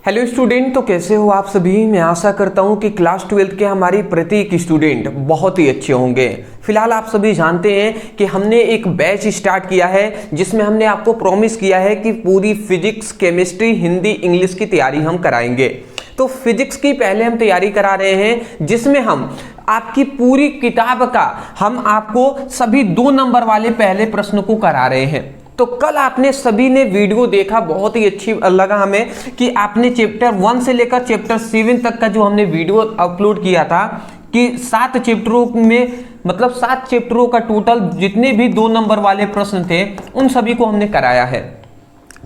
Hello student, तो कैसे हो आप सभी। मैं आशा करता हूं कि क्लास 12 के हमारी प्रत्येक स्टूडेंट बहुत ही अच्छे होंगे। फिलहाल आप सभी जानते हैं कि हमने एक बैच स्टार्ट किया है जिसमें हमने आपको प्रॉमिस किया है कि पूरी फिजिक्स, केमिस्ट्री, हिंदी, इंग्लिश की तैयारी हम कराएंगे। तो फिजिक्स की पहले हम तैयारी करा रहे हैं जिसमें हम आपकी पूरी किताब का हम आपको सभी 2 नंबर वाले पहले प्रश्न को करा रहे हैं। तो कल आपने सभी ने वीडियो देखा, बहुत ही अच्छी लगा हमें कि आपने चैप्टर 1 से लेकर चैप्टर 7 तक का जो हमने वीडियो अपलोड किया था कि 7 चैप्टरों में मतलब 7 चैप्टरों का टोटल जितने भी 2 नंबर वाले प्रश्न थे उन सभी को हमने कराया है।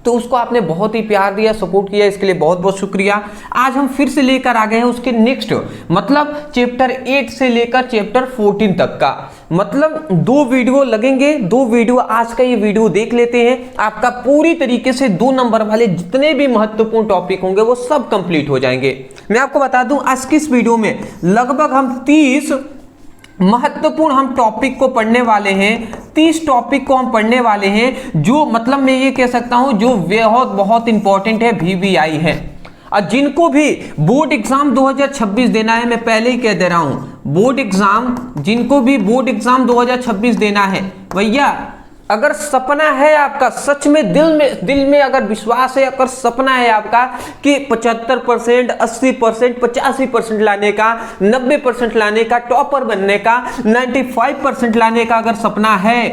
तो उसको आपने बहुत ही प्यार दिया, सपोर्ट किया, इसके लिए बहुत बहुत शुक्रिया। आज हम फिर से लेकर आ गए हैं उसके नेक्स्ट मतलब चैप्टर 8 से लेकर चैप्टर 14 तक का मतलब 2 वीडियो लगेंगे। 2 वीडियो आज का ये वीडियो देख लेते हैं, आपका पूरी तरीके से 2 नंबर वाले जितने भी महत्वपूर्ण टॉपिक होंगे वो सब कंप्लीट हो जाएंगे। मैं आपको बता दूं आज की इस वीडियो में लगभग हम 30 महत्वपूर्ण हम टॉपिक को पढ़ने वाले हैं। 30 टॉपिक को हम पढ़ने वाले हैं जो मतलब मैं ये कह सकता हूं जो बहुत इंपॉर्टेंट है, VVI है। और जिनको भी बोर्ड एग्जाम 2026 देना है, मैं पहले ही कह दे रहा हूं, बोर्ड एग्जाम जिनको भी बोर्ड एग्जाम 2026 देना है भैया, अगर सपना है आपका सच में दिल में अगर विश्वास है, अगर सपना है आपका कि 75%, 80%, 85% लाने का, 90% लाने का, टॉपर बनने का, 95% लाने का अगर सपना है,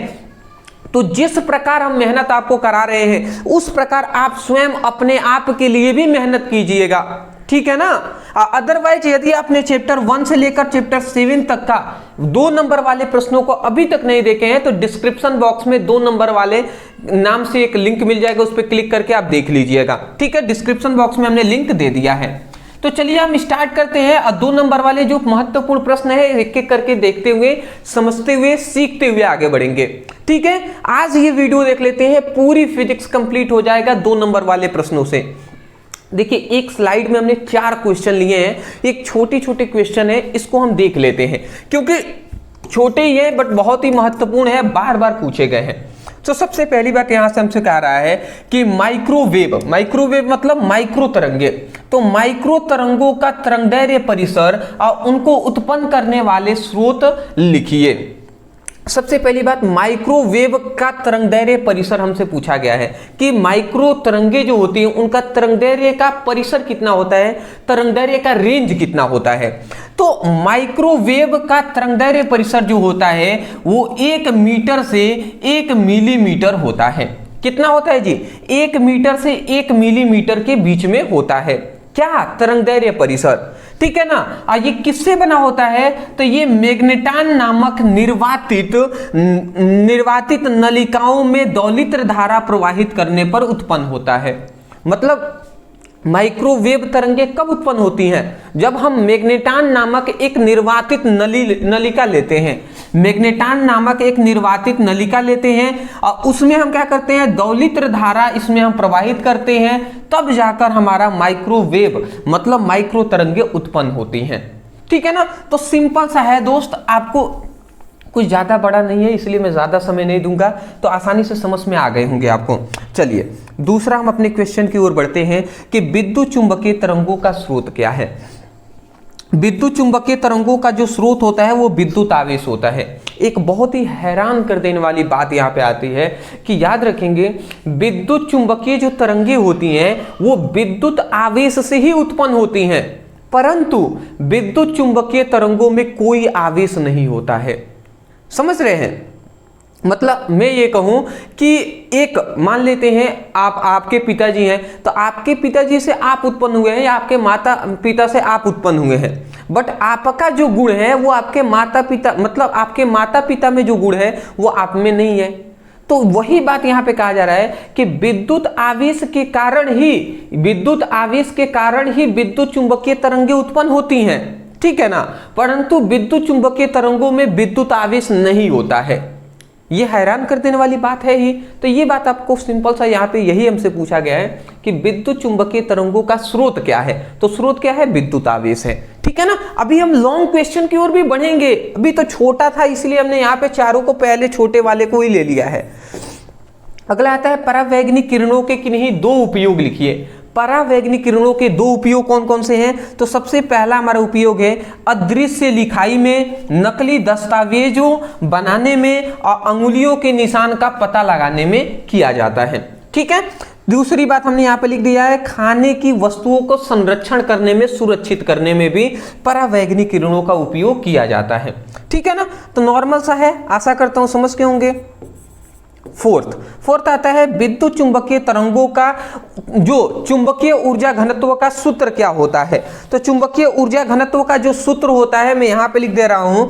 तो जिस प्रकार हम मेहनत आपको करा रहे हैं उस प्रकार आप स्वयं अपने आप के लिए भी मेहनत कीजिएगा, ठीक है ना। अदरवाइज यदि आपने चैप्टर 1 से लेकर चैप्टर 7 तक का 2 नंबर वाले प्रश्नों को अभी तक नहीं देखे हैं तो डिस्क्रिप्शन बॉक्स में 2 नंबर वाले नाम से एक लिंक मिल जाएगा, उस पर क्लिक करके आप देख लीजिएगा, ठीक है। डिस्क्रिप्शन बॉक्स में हमने लिंक दे दिया है। तो चलिए हम स्टार्ट करते हैं और 2 नंबर वाले जो महत्वपूर्ण प्रश्न है एक एक करके देखते हुए, समझते हुए, सीखते हुए आगे बढ़ेंगे, ठीक है। आज ये वीडियो देख लेते हैं, पूरी फिजिक्स कंप्लीट हो जाएगा 2 नंबर वाले प्रश्नों से। देखिए एक स्लाइड में हमने 4 क्वेश्चन लिए हैं, एक छोटे छोटे क्वेश्चन है, इसको हम देख लेते हैं क्योंकि छोटे ही है बट बहुत ही महत्वपूर्ण है, बार बार पूछे गए हैं। तो सबसे पहली बात यहां से हमसे कह रहा है कि माइक्रोवेव मतलब माइक्रो तरंगे, तो माइक्रो तरंगों का तरंगदैर्घ्य परिसर और उनको उत्पन्न करने वाले स्रोत लिखिए। सबसे पहली बात, माइक्रोवेव का तरंगदैर्घ्य परिसर हमसे पूछा गया है कि माइक्रो तरंगे जो होती हैं उनका तरंगदैर्घ्य का परिसर कितना होता है, तरंगदैर्घ्य का रेंज कितना होता है। तो माइक्रोवेव का तरंगदैर्घ्य परिसर जो होता है वो 1 मीटर से 1 मिलीमीटर होता है। कितना होता है जी? 1 मीटर से 1 मिलीमीटर के बीच में होता है। क्या? तरंगदैर्घ्य परिसर, ठीक है ना। ये किससे बना होता है? तो ये मैग्नेटान नामक निर्वातित नलिकाओं में दौलित्र धारा प्रवाहित करने पर उत्पन्न होता है। मतलब माइक्रोवेव तरंगे कब उत्पन्न होती हैं? जब हम मैग्नेटान नामक एक निर्वातित नलिका लेते हैं, मैग्नेटान नामक एक निर्वातित नलिका लेते हैं और उसमें हम क्या करते हैं, दौलित्र धारा इसमें हम प्रवाहित करते हैं, तब जाकर हमारा माइक्रोवेव मतलब माइक्रो तरंगे उत्पन्न होती हैं, ठीक है ना। तो सिंपल सा है दोस्त, आपको कुछ ज्यादा बड़ा नहीं है इसलिए मैं ज्यादा समय नहीं दूंगा, तो आसानी से समझ में आ गए होंगे आपको। चलिए दूसरा हम अपने क्वेश्चन की ओर बढ़ते हैं कि विद्युत चुंबकीय तरंगों का स्रोत क्या है। विद्युत चुंबकीय तरंगों का जो स्रोत होता है वो विद्युत आवेश होता है। एक बहुत ही हैरान कर देने वाली बात यहाँ पे आती है कि याद रखेंगे विद्युत चुंबकीय जो तरंगे होती हैं वो विद्युत आवेश से ही उत्पन्न होती हैं, परंतु विद्युत चुंबकीय तरंगों में कोई आवेश नहीं होता है। समझ रहे हैं? मतलब मैं ये कहूं कि एक मान लेते हैं आपके पिताजी हैं, तो आपके पिताजी से आप उत्पन्न हुए हैं या आपके माता पिता से आप उत्पन्न हुए हैं, बट आपका जो गुण है वो आपके माता पिता मतलब आपके माता पिता में जो गुण है वो आप में नहीं है। तो वही बात यहाँ पे कहा जा रहा है कि विद्युत आवेश के कारण ही विद्युत चुंबकीय तरंगे उत्पन्न होती हैं, ठीक है ना, परंतु विद्युत चुंबकीय तरंगों में विद्युत आवेश नहीं होता है। ये हैरान कर देने वाली बात है ही। तो ये बात आपको सिंपल सा यहाँ पे यही हमसे पूछा गया है कि विद्युत चुंबकीय तरंगों का स्रोत क्या है, तो स्रोत क्या है? विद्युत आवेश है, ठीक है ना। अभी हम लॉन्ग क्वेश्चन की ओर भी बढ़ेंगे, अभी तो छोटा था इसलिए हमने यहाँ पे चारों को पहले छोटे वाले को ही ले लिया है। अगला आता है परावैंगनिक किरणों के किन्हीं 2 उपयोग लिखिए। परावैगनिक किरणों के दो उपयोग कौन कौन से हैं? तो सबसे पहला हमारा उपयोग है अदृश्य लिखाई में, नकली दस्तावेजों बनाने में और अंगुलियों के निशान का पता लगाने में किया जाता है। ठीक है। दूसरी बात हमने यहाँ पे लिख दिया है, खाने की वस्तुओं को संरक्षण करने में, सुरक्षित करने में भी परावैगनिक किरणों का उपयोग किया जाता है। ठीक है ना। तो नॉर्मल सा है, आशा करता हूं समझ के होंगे। फोर्थ आता है विद्युत चुंबकीय तरंगों का जो चुंबकीय ऊर्जा घनत्व का सूत्र क्या होता है? तो चुंबकीय ऊर्जा घनत्व का जो सूत्र होता है, मैं यहां पे लिख दे रहा हूं,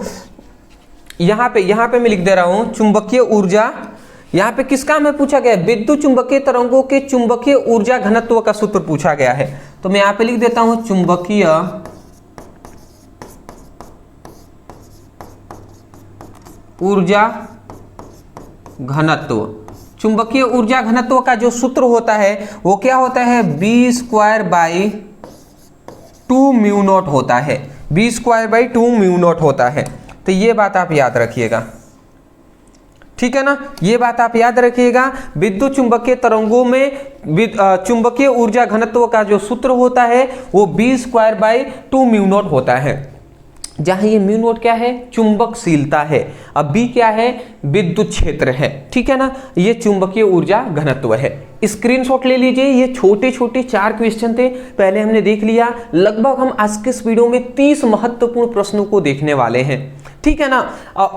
यहां पे मैं लिख दे रहा हूं चुंबकीय ऊर्जा, यहां पे किसका में पूछा गया? विद्युत चुंबकीय तरंगों के चुंबकीय ऊर्जा घनत्व का सूत्र पूछा गया है। तो मैं यहां पे लिख देता हूं चुंबकीय ऊर्जा घनत्व। चुंबकीय ऊर्जा घनत्व का जो सूत्र होता है वो क्या होता है? B²/2μ0 होता है। B²/2μ0 होता है। तो ये बात आप याद रखिएगा। ठीक है ना, ये बात आप याद रखिएगा। विद्युत चुंबकीय तरंगों में चुंबकीय ऊर्जा घनत्व का जो सूत्र होता है वो B²/2μ0 होता है, जहां ये म्यू नोट क्या है? चुंबकशीलता है। अब बी क्या है? विद्युत क्षेत्र है। ठीक है ना, ये चुंबकीय ऊर्जा घनत्व है। स्क्रीनशॉट ले लीजिए। ये छोटे छोटे 4 क्वेश्चन थे, पहले हमने देख लिया। लगभग हम आज के इस वीडियो में 30 महत्वपूर्ण प्रश्नों को देखने वाले हैं। ठीक है ना,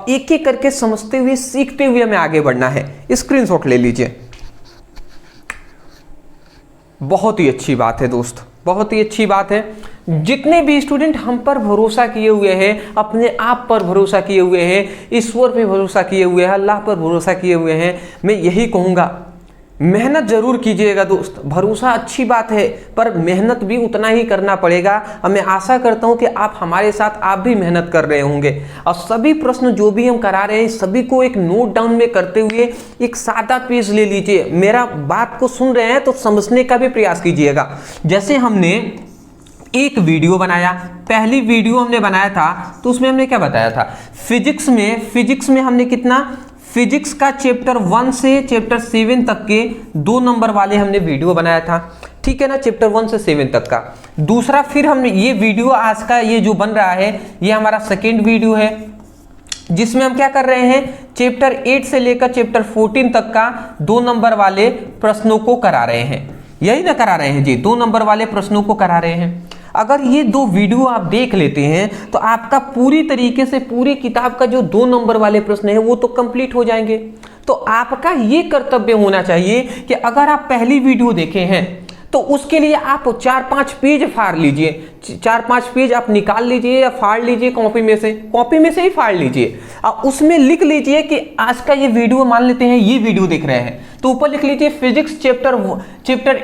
एक एक करके समझते हुए, सीखते हुए हमें आगे बढ़ना है। स्क्रीनशॉट ले लीजिए। बहुत ही अच्छी बात है दोस्त, बहुत ही अच्छी बात है। जितने भी स्टूडेंट हम पर भरोसा किए हुए हैं, अपने आप पर भरोसा किए हुए हैं, ईश्वर पे भरोसा किए हुए हैं, अल्लाह पर भरोसा किए हुए हैं, मैं यही कहूँगा मेहनत जरूर कीजिएगा दोस्त। भरोसा अच्छी बात है, पर मेहनत भी उतना ही करना पड़ेगा। और मैं आशा करता हूं कि आप हमारे साथ आप भी मेहनत कर रहे होंगे। और सभी प्रश्न जो भी हम करा रहे हैं सभी को एक नोट डाउन में करते हुए एक सादा पेज ले लीजिए। मेरा बात को सुन रहे हैं तो समझने का भी प्रयास कीजिएगा। जैसे हमने एक वीडियो बनाया, पहली वीडियो हमने बनाया था तो उसमें हमने क्या बताया था? फिजिक्स में हमने कितना? फिजिक्स का चैप्टर 1 से चैप्टर 7 तक के 2 नंबर वाले हमने वीडियो बनाया था। ठीक है ना, चैप्टर 1 से 7 तक का। दूसरा फिर हमने ये वीडियो आज का ये जो बन रहा है ये हमारा सेकेंड वीडियो है, जिसमें हम क्या कर रहे हैं? चैप्टर 8 से लेकर चैप्टर 14 तक का 2 नंबर वाले प्रश्नों को करा रहे हैं। यही ना करा रहे हैं जी, 2 नंबर वाले प्रश्नों को करा रहे हैं। अगर ये 2 वीडियो आप देख लेते हैं तो आपका पूरी तरीके से पूरी किताब का जो 2 नंबर वाले प्रश्न है वो तो कंप्लीट हो जाएंगे। तो आपका ये कर्तव्य होना चाहिए कि अगर आप पहली वीडियो देखे हैं तो उसके लिए आप 4-5 पेज फाड़ लीजिए, 4-5 पेज आप निकाल लीजिए या फाड़ लीजिए कॉपी में से ही फाड़ लीजिए। और उसमें लिख लीजिए कि आज का ये वीडियो, मान लेते हैं ये वीडियो देख रहे हैं तो ऊपर लिख लीजिए फिजिक्स चैप्टर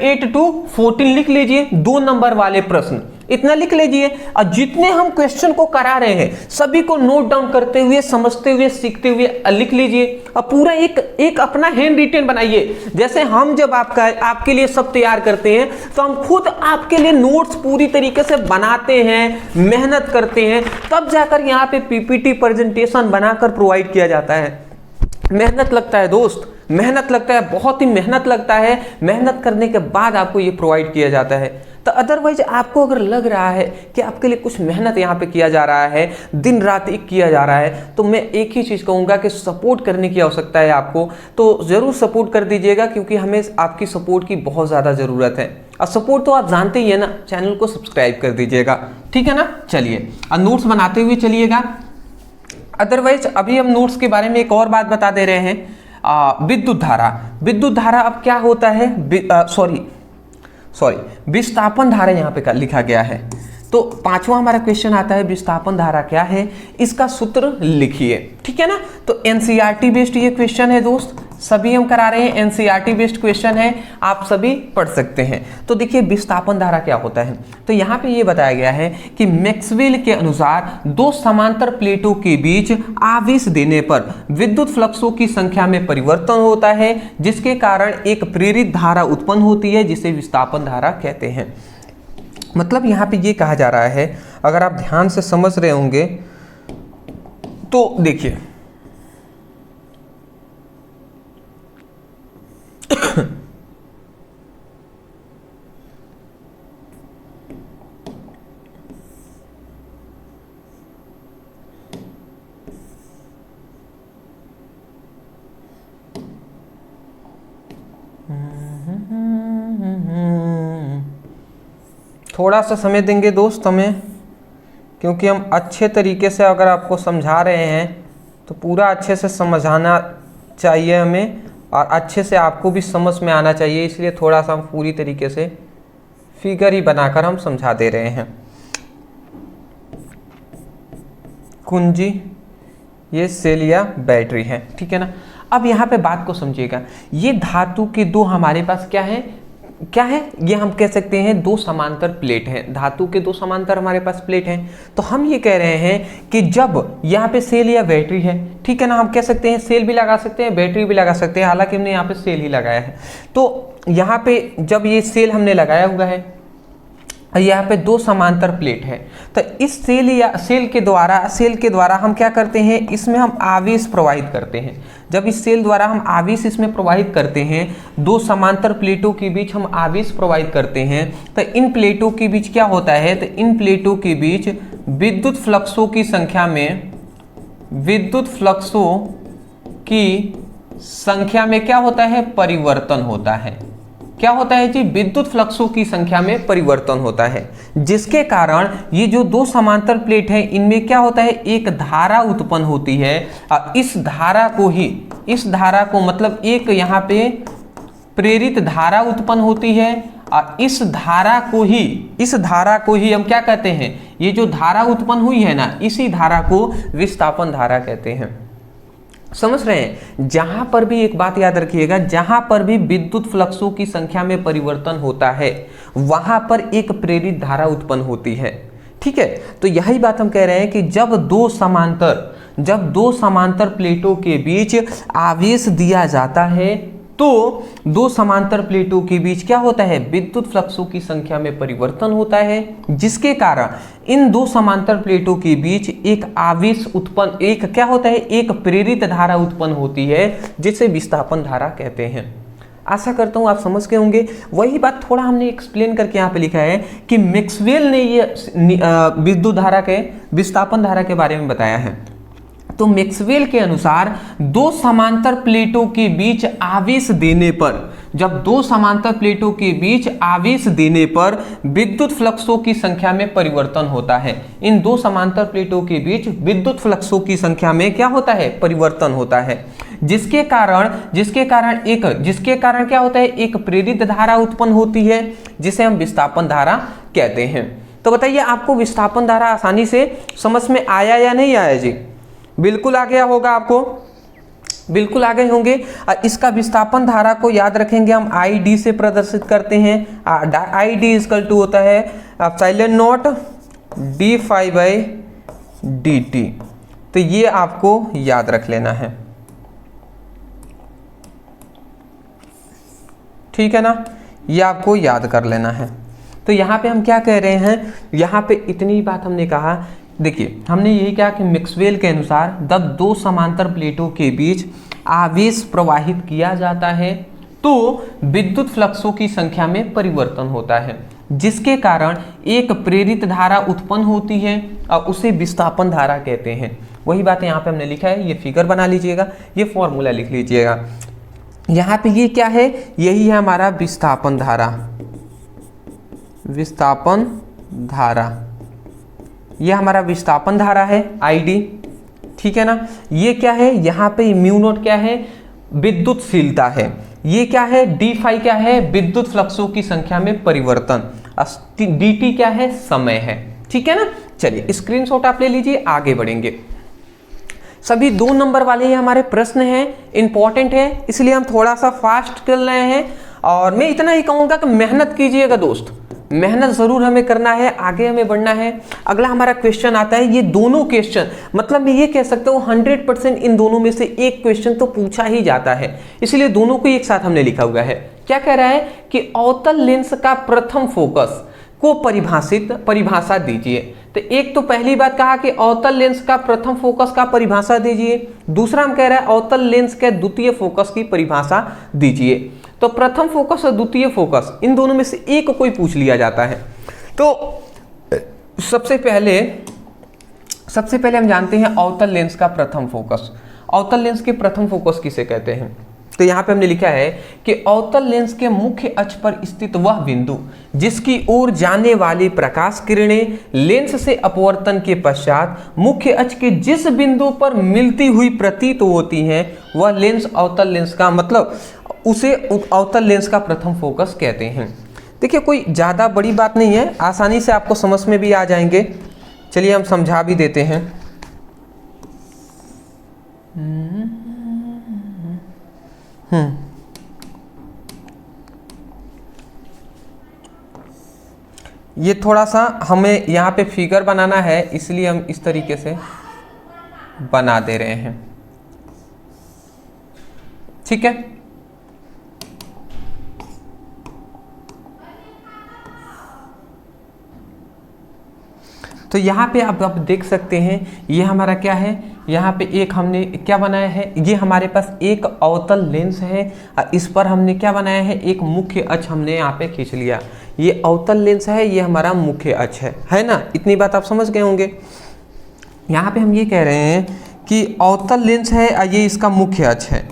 8 to 14 लिख लीजिए, 2 नंबर वाले प्रश्न, इतना लिख लीजिए। और जितने हम क्वेश्चन को करा रहे हैं सभी को नोट डाउन करते हुए, समझते हुए, सीखते हुए लिख लीजिए। और पूरा एक अपना हैंड रिटन बनाइए। जैसे हम जब आपके लिए सब तैयार करते हैं तो हम खुद आपके लिए नोट्स पूरी तरीके से बनाते हैं, मेहनत करते हैं, तब जाकर यहाँ पे पीपीटी प्रेजेंटेशन बनाकर प्रोवाइड किया जाता है। मेहनत लगता है दोस्त, मेहनत लगता है, बहुत ही मेहनत लगता है। मेहनत करने के बाद आपको ये प्रोवाइड किया जाता है। तो अदरवाइज आपको अगर लग रहा है कि आपके लिए कुछ मेहनत यहाँ पे किया जा रहा है, दिन रात एक किया जा रहा है, तो मैं एक ही चीज़ कहूँगा कि सपोर्ट करने की आवश्यकता है आपको। तो ज़रूर सपोर्ट कर दीजिएगा, क्योंकि हमें आपकी सपोर्ट की बहुत ज़्यादा ज़रूरत है। और सपोर्ट तो आप जानते ही है ना, चैनल को सब्सक्राइब कर दीजिएगा। ठीक है ना, चलिए और नोट्स बनाते हुए चलिएगा। अदरवाइज अभी हम नोट्स के बारे में एक और बात बता दे रहे हैं। विद्युत धारा अब क्या होता है? विस्थापन धारा यहाँ पे लिखा गया है। तो 5वां हमारा क्वेश्चन आता है, विस्थापन धारा क्या है, इसका सूत्र लिखिए। ठीक है ना, तो एनसीईआरटी बेस्ड ये क्वेश्चन है दोस्त, सभी हम करा रहे हैं, एनसीईआरटी बेस्ड क्वेश्चन है, आप सभी पढ़ सकते हैं। तो देखिए विस्थापन धारा क्या होता है, तो यहाँ पे ये बताया गया है कि मैक्सवेल के अनुसार 2 समांतर प्लेटों के बीच आवेश देने पर विद्युत फ्लक्सों की संख्या में परिवर्तन होता है, जिसके कारण एक प्रेरित धारा उत्पन्न होती है, जिसे विस्थापन धारा कहते हैं। मतलब यहाँ पे ये कहा जा रहा है, अगर आप ध्यान से समझ रहे होंगे तो देखिए थोड़ा सा समय देंगे दोस्त हमें, क्योंकि हम अच्छे तरीके से अगर आपको समझा रहे हैं तो पूरा अच्छे से समझाना चाहिए हमें, और अच्छे से आपको भी समझ में आना चाहिए, इसलिए थोड़ा सा हम पूरी तरीके से फिगर ही बनाकर हम समझा दे रहे हैं। कुंजी ये सेल या बैटरी है, ठीक है ना। अब यहाँ पे बात को समझिएगा, ये धातु के दो हमारे पास क्या है, ये हम कह सकते हैं दो समांतर प्लेट हैं। धातु के दो समांतर हमारे पास प्लेट हैं, तो हम ये कह रहे हैं कि जब यहाँ पे सेल या बैटरी है, ठीक है ना, हम कह सकते हैं सेल भी लगा सकते हैं, बैटरी भी लगा सकते हैं, हालांकि हमने यहाँ पे सेल ही लगाया है। तो यहाँ पे जब ये सेल हमने लगाया हुआ है, यहाँ पे दो समांतर प्लेट है, तो इस सेल के द्वारा हम क्या करते हैं, इसमें हम आवेश प्रवाहित करते हैं। जब इस सेल द्वारा हम आवेश इसमें प्रवाहित करते हैं, दो समांतर प्लेटों के बीच हम आवेश प्रवाहित करते हैं, तो इन प्लेटों के बीच क्या होता है, तो इन प्लेटों के बीच विद्युत फ्लक्सों की संख्या में क्या होता है, परिवर्तन होता है। क्या होता है जी, विद्युत फ्लक्सों की संख्या में परिवर्तन होता है, जिसके कारण ये जो दो समांतर प्लेट है इनमें क्या होता है, एक धारा उत्पन्न होती है। इस धारा को मतलब एक यहाँ पे प्रेरित धारा उत्पन्न होती है, और इस धारा को ही हम क्या कहते हैं, ये जो धारा उत्पन्न हुई है ना, इसी धारा को विस्थापन धारा कहते हैं। समझ रहे हैं। जहां पर भी एक बात याद रखिएगा, जहां पर भी विद्युत फ्लक्सों की संख्या में परिवर्तन होता है वहां पर एक प्रेरित धारा उत्पन्न होती है, ठीक है। तो यही बात हम कह रहे हैं कि जब दो समांतर प्लेटों के बीच आवेश दिया जाता है, तो दो समांतर प्लेटों के बीच क्या होता है, विद्युत फ्लक्सों की संख्या में परिवर्तन होता है, जिसके कारण इन दो समांतर प्लेटों के बीच एक आवेश उत्पन्न, एक क्या होता है, एक प्रेरित धारा उत्पन्न होती है, जिसे विस्थापन धारा कहते हैं। आशा करता हूं आप समझ गए होंगे। वही बात थोड़ा हमने एक्सप्लेन करके यहाँ पे लिखा है कि मैक्सवेल ने ये विद्युत धारा के विस्थापन धारा के बारे में बताया है। तो मैक्सवेल के अनुसार दो समांतर प्लेटों के बीच आवेश देने पर, जब दो समांतर प्लेटों के बीच आवेश देने पर विद्युत फ्लक्सों की संख्या में परिवर्तन होता है। इन दो समांतर प्लेटों के बीच विद्युत फ्लक्सों की संख्या में क्या होता है, परिवर्तन होता है, जिसके कारण क्या होता है, एक प्रेरित धारा उत्पन्न होती है, जिसे हम विस्थापन धारा कहते हैं। तो बताइए आपको विस्थापन धारा आसानी से समझ में आया या नहीं आया जी? बिल्कुल आ गया होगा, आपको बिल्कुल आ गए होंगे। इसका विस्थापन धारा को याद रखेंगे हम ID से प्रदर्शित करते हैं। ID इक्वल टू होता है एप्सिलॉन नॉट d∅dt। तो ये आपको याद रख लेना है, ठीक है ना, ये आपको याद कर लेना है। तो यहाँ पे हम क्या कह रहे हैं, यहाँ पे इतनी बात हमने कहा। देखिए हमने यही कहा कि मैक्सवेल के अनुसार जब दो समांतर प्लेटों के बीच आवेश प्रवाहित किया जाता है तो विद्युत फ्लक्सों की संख्या में परिवर्तन होता है, जिसके कारण एक प्रेरित धारा उत्पन्न होती है और उसे विस्थापन धारा कहते हैं। वही बात यहाँ पे हमने लिखा है, ये फिगर बना लीजिएगा, ये फॉर्मूला लिख लीजिएगा। यहाँ पे ये क्या है, यही है हमारा विस्थापन धारा। विस्थापन धारा ये हमारा विस्थापन धारा है ID, ठीक है ना। ये क्या है, यहाँ पे म्यू नॉट क्या है, विद्युतशीलता है। ये क्या है, d∅ क्या है, विद्युत फ्लक्सों की संख्या में परिवर्तन। dt क्या है, समय है, ठीक है ना। चलिए स्क्रीनशॉट आप ले लीजिए, आगे बढ़ेंगे। सभी 2 नंबर वाले ही हमारे प्रश्न हैं, इंपॉर्टेंट है, इसलिए हम थोड़ा सा फास्ट कर रहे हैं। और मैं इतना ही कहूँगा कि मेहनत कीजिएगा दोस्त, मेहनत जरूर हमें करना है, आगे हमें बढ़ना है। अगला हमारा क्वेश्चन आता है, ये दोनों क्वेश्चन मतलब मैं ये कह सकता हूँ 100% इन दोनों में से एक क्वेश्चन तो पूछा ही जाता है, इसलिए दोनों को एक साथ हमने लिखा हुआ है। क्या कह रहा है कि अवतल लेंस का प्रथम फोकस को परिभाषा दीजिए। तो एक तो पहली बात कहा कि अवतल लेंस का प्रथम फोकस का परिभाषा दीजिए, दूसरा हम कह रहे हैं अवतल लेंस के द्वितीय फोकस की परिभाषा दीजिए। तो प्रथम फोकस और द्वितीय फोकस इन दोनों में से एक कोई पूछ लिया जाता है। तो सबसे पहले हम जानते हैं अवतल लेंस का प्रथम फोकस। अवतल लेंस के प्रथम फोकस किसे कहते हैं? तो यहाँ पे हमने लिखा है कि अवतल लेंस के मुख्य अक्ष पर स्थित वह बिंदु जिसकी ओर जाने वाली प्रकाश किरणें लेंस से अपवर्तन के पश्चात मुख्य अक्ष के जिस बिंदु पर मिलती हुई प्रतीत होती हैं वह लेंस अवतल लेंस का मतलब उसे अवतल लेंस का प्रथम फोकस कहते हैं। देखिए कोई ज़्यादा बड़ी बात नहीं है, आसानी से आपको समझ में भी आ जाएंगे। चलिए हम समझा भी देते हैं। ये थोड़ा सा हमें यहाँ पे फिगर बनाना है, इसलिए हम इस तरीके से बना दे रहे हैं। ठीक है, तो यहाँ पे आप देख सकते हैं ये हमारा क्या है, यहाँ पे एक हमने क्या बनाया है, ये हमारे पास एक अवतल लेंस है, इस पर हमने क्या बनाया है, एक मुख्य अक्ष हमने यहाँ पे खींच लिया। ये अवतल लेंस है, ये हमारा मुख्य अक्ष है ना। इतनी बात आप समझ गए होंगे। यहाँ पे हम ये कह रहे हैं कि अवतल लेंस है, ये इसका मुख्य अक्ष है,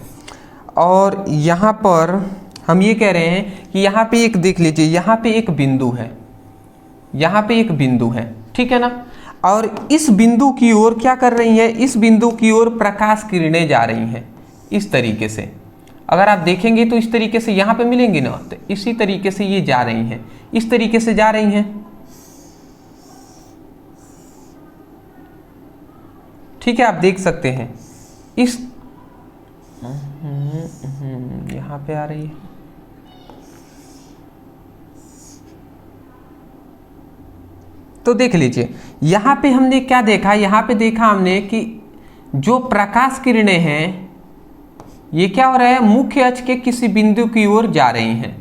और यहाँ पर हम ये कह रहे हैं कि यहाँ पे एक देख लीजिए, यहाँ पे एक बिंदु है, यहाँ पे एक बिंदु है, ठीक है ना। और इस बिंदु की ओर क्या कर रही है, इस बिंदु की ओर प्रकाश किरणें जा रही हैं इस तरीके से। अगर आप देखेंगे तो इस तरीके से यहाँ पे मिलेंगी ना, तो इसी तरीके से ये जा रही हैं, इस तरीके से जा रही हैं, ठीक है। आप देख सकते हैं इस यहाँ पे आ रही है, तो देख लीजिए यहाँ पे हमने क्या देखा, यहाँ पे देखा हमने कि जो प्रकाश किरणें हैं ये क्या हो रहा है, मुख्य अक्ष के किसी बिंदु की ओर जा रही हैं।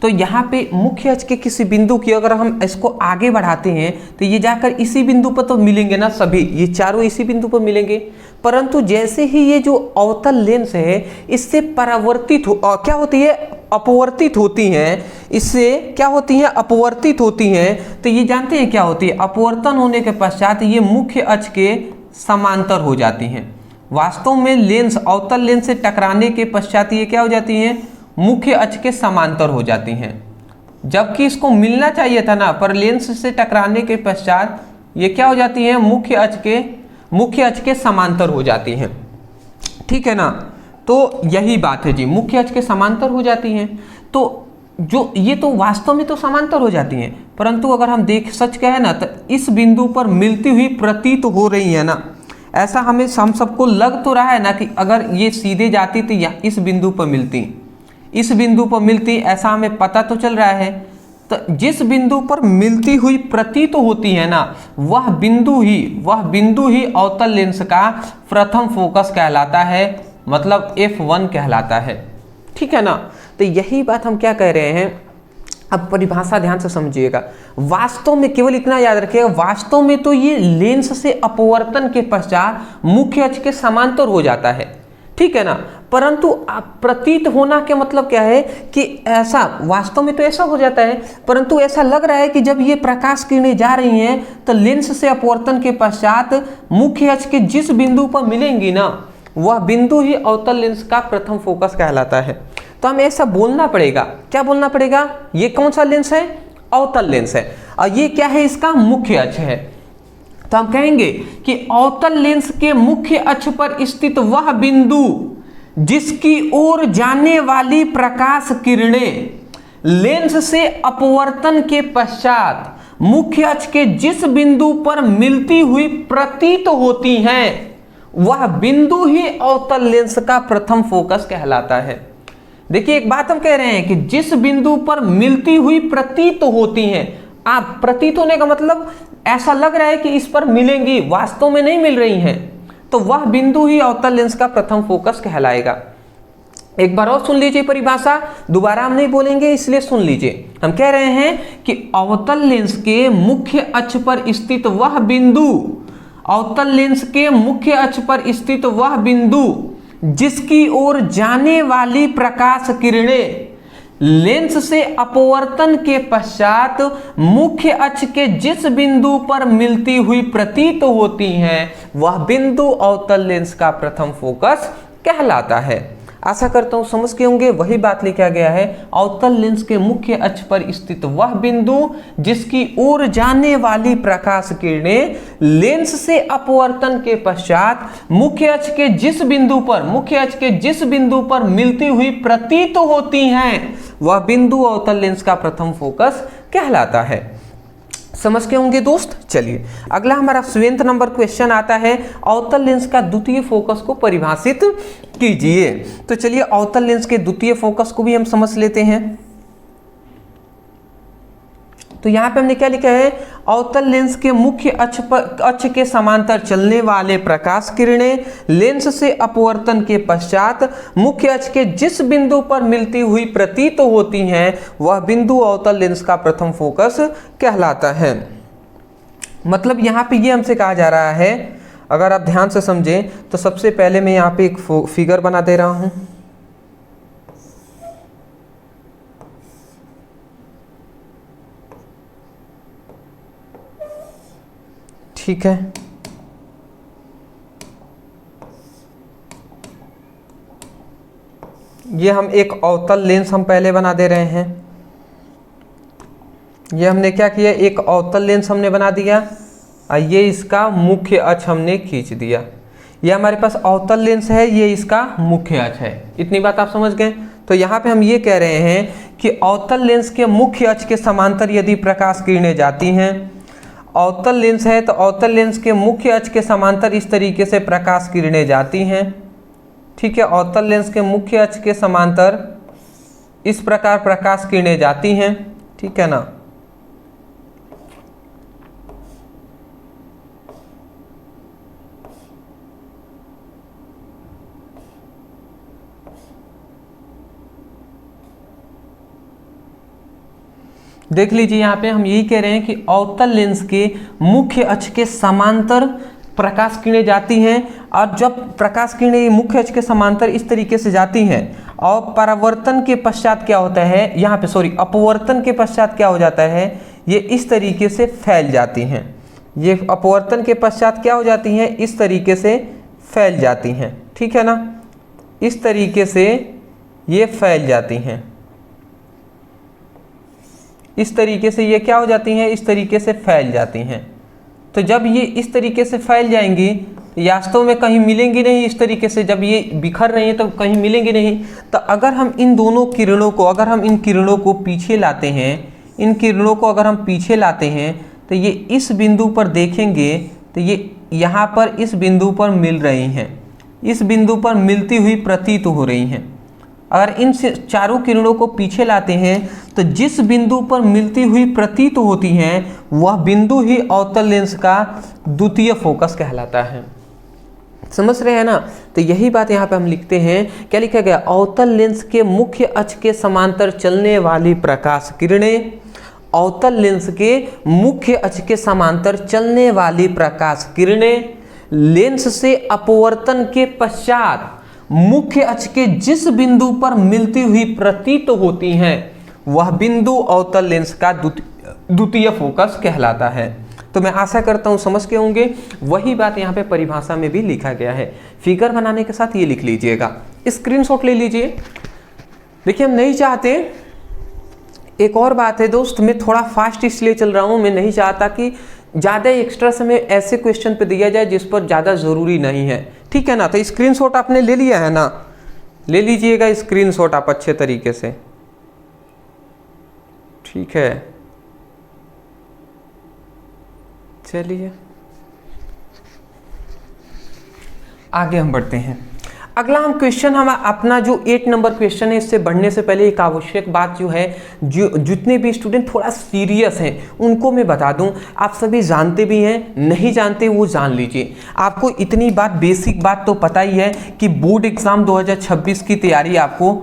तो यहाँ पे मुख्य अक्ष के किसी बिंदु की अगर हम इसको आगे बढ़ाते हैं तो ये जाकर इसी बिंदु पर तो मिलेंगे ना, सभी ये चारों इसी बिंदु पर मिलेंगे। परंतु जैसे ही ये जो अवतल लेंस है इससे परावर्तित क्या होती है, अपवर्तित होती हैं, इससे क्या होती हैं, अपवर्तित होती हैं। तो ये जानते हैं क्या होती है, अपवर्तन होने के पश्चात ये मुख्य अक्ष के समांतर हो जाती हैं। वास्तव में लेंस अवतल लेंस से टकराने के पश्चात ये क्या हो जाती हैं, मुख्य अक्ष के समांतर हो जाती हैं। जबकि इसको मिलना चाहिए था ना, पर लेंस से टकराने के पश्चात ये क्या हो जाती हैं, मुख्य अक्ष के समांतर हो जाती हैं, ठीक है ना। तो यही बात है जी, मुख्य अक्ष के समांतर हो जाती हैं। तो जो ये तो वास्तव में तो समांतर हो जाती हैं, परंतु अगर हम सच कहें ना तो इस बिंदु पर मिलती हुई प्रतीत हो रही है ना, ऐसा हम सबको लग तो रहा है ना कि अगर ये सीधे जाती तो या इस बिंदु पर मिलती, इस बिंदु पर मिलती, ऐसा हमें पता तो चल रहा है। तो जिस बिंदु पर मिलती हुई प्रतीत होती है ना, वह बिंदु ही अवतल लेंस का प्रथम फोकस कहलाता है, मतलब F1 कहलाता है, ठीक है ना। तो यही बात हम क्या कह रहे हैं, अब परिभाषा ध्यान से समझिएगा। वास्तव में केवल इतना याद रखिएगा, वास्तव में तो ये लेंस से अपवर्तन के पश्चात मुख्य अक्ष के समांतर हो जाता है, ठीक है ना। परंतु प्रतीत होना के मतलब क्या है कि ऐसा वास्तव में तो ऐसा हो जाता है, परंतु ऐसा लग रहा है कि जब ये प्रकाश किरणें जा रही हैं तो लेंस से अपवर्तन के पश्चात मुख्य अक्ष के जिस बिंदु पर मिलेंगी ना, वह बिंदु ही अवतल लेंस का प्रथम फोकस कहलाता है। तो हमें ऐसा बोलना पड़ेगा, क्या बोलना पड़ेगा, ये कौन सा लेंस है, अवतल लेंस है, और ये क्या है, इसका मुख्य अक्ष है। तो हम कहेंगे कि अवतल लेंस के मुख्य अक्ष पर स्थित वह बिंदु जिसकी ओर जाने वाली प्रकाश किरणें लेंस से अपवर्तन के पश्चात मुख्य अक्ष के जिस बिंदु पर मिलती हुई प्रतीत होती हैं, वह बिंदु ही अवतल लेंस का प्रथम फोकस कहलाता है। देखिए एक बात हम कह रहे हैं कि जिस बिंदु पर मिलती हुई प्रतीत होती हैं, आप प्रतीत होने का मतलब ऐसा लग रहा है कि इस पर मिलेंगी, वास्तव में नहीं मिल रही हैं, तो वह बिंदु ही अवतल लेंस का प्रथम फोकस कहलाएगा। एक बार और सुन लीजिए परिभाषा, दोबारा हम नहीं बोलेंगे इसलिए सुन लीजिए। हम कह रहे हैं कि अवतल लेंस के मुख्य अक्ष पर स्थित वह बिंदु, अवतल लेंस के मुख्य अक्ष पर स्थित वह बिंदु जिसकी ओर जाने वाली प्रकाश किरणें लेंस से अपवर्तन के पश्चात मुख्य अक्ष के जिस बिंदु पर मिलती हुई प्रतीत होती हैं वह बिंदु अवतल लेंस का प्रथम फोकस कहलाता है। आशा करता हूं समझ के होंगे। वही बात लिखा गया है, अवतल लेंस के मुख्य अक्ष पर स्थित वह बिंदु जिसकी ओर जाने वाली प्रकाश किरणें लेंस से अपवर्तन के पश्चात मुख्य अक्ष के जिस बिंदु पर मिलती हुई प्रतीत होती हैं वह बिंदु अवतल लेंस का प्रथम फोकस कहलाता है। समझ के होंगे दोस्त। चलिए अगला हमारा 7वें नंबर क्वेश्चन आता है, अवतल लेंस का द्वितीय फोकस को परिभाषित कीजिए। तो चलिए अवतल लेंस के द्वितीय फोकस को भी हम समझ लेते हैं। तो यहाँ पे हमने क्या लिखा है, अवतल लेंस के मुख्य अक्ष के समांतर चलने वाले प्रकाश किरणें लेंस से अपवर्तन के पश्चात मुख्य अक्ष के जिस बिंदु पर मिलती हुई प्रतीत होती हैं वह बिंदु अवतल लेंस का प्रथम फोकस कहलाता है। मतलब यहाँ पे ये हमसे कहा जा रहा है, अगर आप ध्यान से समझें तो सबसे पहले मैं यहाँ पे एक फिगर बना दे रहा हूँ। ठीक है, ये हम एक अवतल लेंस हम पहले बना दे रहे हैं। ये हमने क्या किया, एक अवतल लेंस हमने बना दिया और ये इसका मुख्य अक्ष हमने खींच दिया। ये हमारे पास अवतल लेंस है, ये इसका मुख्य अक्ष है। इतनी बात आप समझ गए। तो यहाँ पे हम ये कह रहे हैं कि अवतल लेंस के मुख्य अक्ष के समांतर यदि प्रकाश किरणें जाती हैं, अवतल लेंस है तो अवतल लेंस के मुख्य अक्ष के समांतर इस तरीके से प्रकाश किरणें जाती हैं। ठीक है, अवतल लेंस के मुख्य अक्ष के समांतर इस प्रकार प्रकाश किरणें जाती हैं। ठीक है ना। देख लीजिए यहाँ पे हम यही कह रहे हैं कि अवतल लेंस के मुख्य अक्ष के समांतर प्रकाश किरणें जाती हैं और जब प्रकाश किरणें मुख्य अक्ष के समांतर इस तरीके से जाती हैं और परावर्तन के पश्चात क्या होता है, यहाँ पे अपवर्तन के पश्चात क्या हो जाता है, ये इस तरीके से फैल जाती हैं। ये अपवर्तन के पश्चात क्या हो जाती हैं, इस तरीके से फैल जाती हैं। ठीक है ना, इस तरीके से ये फैल जाती हैं। इस तरीके से ये क्या हो जाती हैं, इस तरीके से फैल जाती हैं। तो जब ये इस तरीके से फैल जाएंगी, वास्तव में कहीं मिलेंगी नहीं। इस तरीके से जब ये बिखर रही हैं तो कहीं मिलेंगी नहीं। तो अगर हम इन दोनों किरणों को, अगर हम इन किरणों को पीछे लाते हैं, इन किरणों को अगर हम पीछे लाते हैं तो ये इस बिंदु पर देखेंगे तो ये यहाँ पर इस बिंदु पर मिल रही हैं, इस बिंदु पर मिलती हुई प्रतीत हो रही हैं। अगर इन चारों किरणों को पीछे लाते हैं तो जिस बिंदु पर मिलती हुई प्रतीत होती हैं वह बिंदु ही अवतल लेंस का द्वितीय फोकस कहलाता है। समझ रहे हैं ना। तो यही बात यहाँ पे हम लिखते हैं, क्या लिखा गया, अवतल लेंस के मुख्य अक्ष के समांतर चलने वाली प्रकाश किरणें, अवतल लेंस के मुख्य अक्ष के समांतर चलने वाली प्रकाश किरणें लेंस से अपवर्तन के पश्चात मुख्य अक्ष के जिस बिंदु पर मिलती हुई प्रतीत होती हैं वह बिंदु अवतल लेंस का द्वितीय फोकस कहलाता है। तो मैं आशा करता हूं समझ के होंगे। वही बात यहाँ पे परिभाषा में भी लिखा गया है। फिगर बनाने के साथ ये लिख लीजिएगा, स्क्रीनशॉट ले लीजिए। देखिए हम नहीं चाहते, एक और बात है दोस्त, मैं थोड़ा फास्ट इसलिए चल रहा हूँ, मैं नहीं चाहता कि ज़्यादा एक्स्ट्रा समय ऐसे क्वेश्चन पे दिया जाए जिस पर ज़्यादा ज़रूरी नहीं है। ठीक है ना। तो स्क्रीनशॉट आपने ले लिया है ना, ले लीजिएगा स्क्रीनशॉट आप अच्छे तरीके से। ठीक है, चलिए आगे हम बढ़ते हैं। अगला हम क्वेश्चन, हम अपना जो 8 नंबर क्वेश्चन है, इससे बढ़ने से पहले एक आवश्यक बात जो है, जो जितने भी स्टूडेंट थोड़ा सीरियस हैं उनको मैं बता दूं, आप सभी जानते भी हैं, नहीं जानते वो जान लीजिए। आपको इतनी बात, बेसिक बात तो पता ही है कि बोर्ड एग्जाम 2026 की तैयारी आपको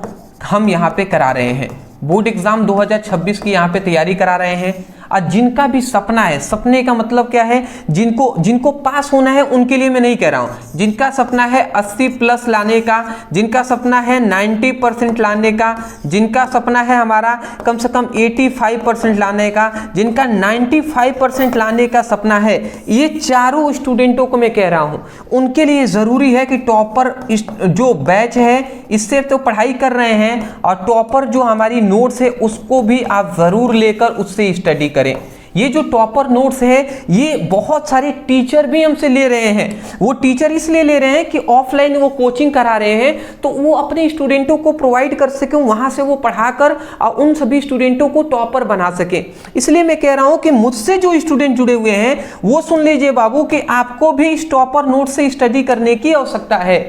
हम यहाँ पे करा रहे हैं। बोर्ड एग्जाम 2026 की यहाँ पे तैयारी करा रहे हैं। और जिनका भी सपना है, सपने का मतलब क्या है, जिनको पास होना है उनके लिए मैं नहीं कह रहा हूं, जिनका सपना है 80 प्लस लाने का, जिनका सपना है 90% लाने का, जिनका सपना है हमारा कम से कम 85% लाने का, जिनका 95% लाने का सपना है, ये चारों स्टूडेंटों को मैं कह रहा हूं, उनके लिए जरूरी है कि टॉपर जो बैच है इससे तो पढ़ाई कर रहे हैं, और टॉपर जो हमारी नोट्स है उसको भी आप जरूर लेकर उससे स्टडी करें। ये जो टॉपर नोट्स है ये बहुत सारे टीचर भी हमसे ले रहे हैं। वो टीचर इसलिए ले रहे हैं कि ऑफलाइन वो कोचिंग करा रहे हैं तो वो अपने स्टूडेंटों को प्रोवाइड कर सके, वहां से वो पढ़ाकर और उन सभी स्टूडेंटों को टॉपर बना सके। इसलिए मैं कह रहा हूं कि मुझसे जो स्टूडेंट जुड़े हुए हैं वो सुन लीजिए बाबू कि आपको भी इस टॉपर नोट से स्टडी करने की आवश्यकता है।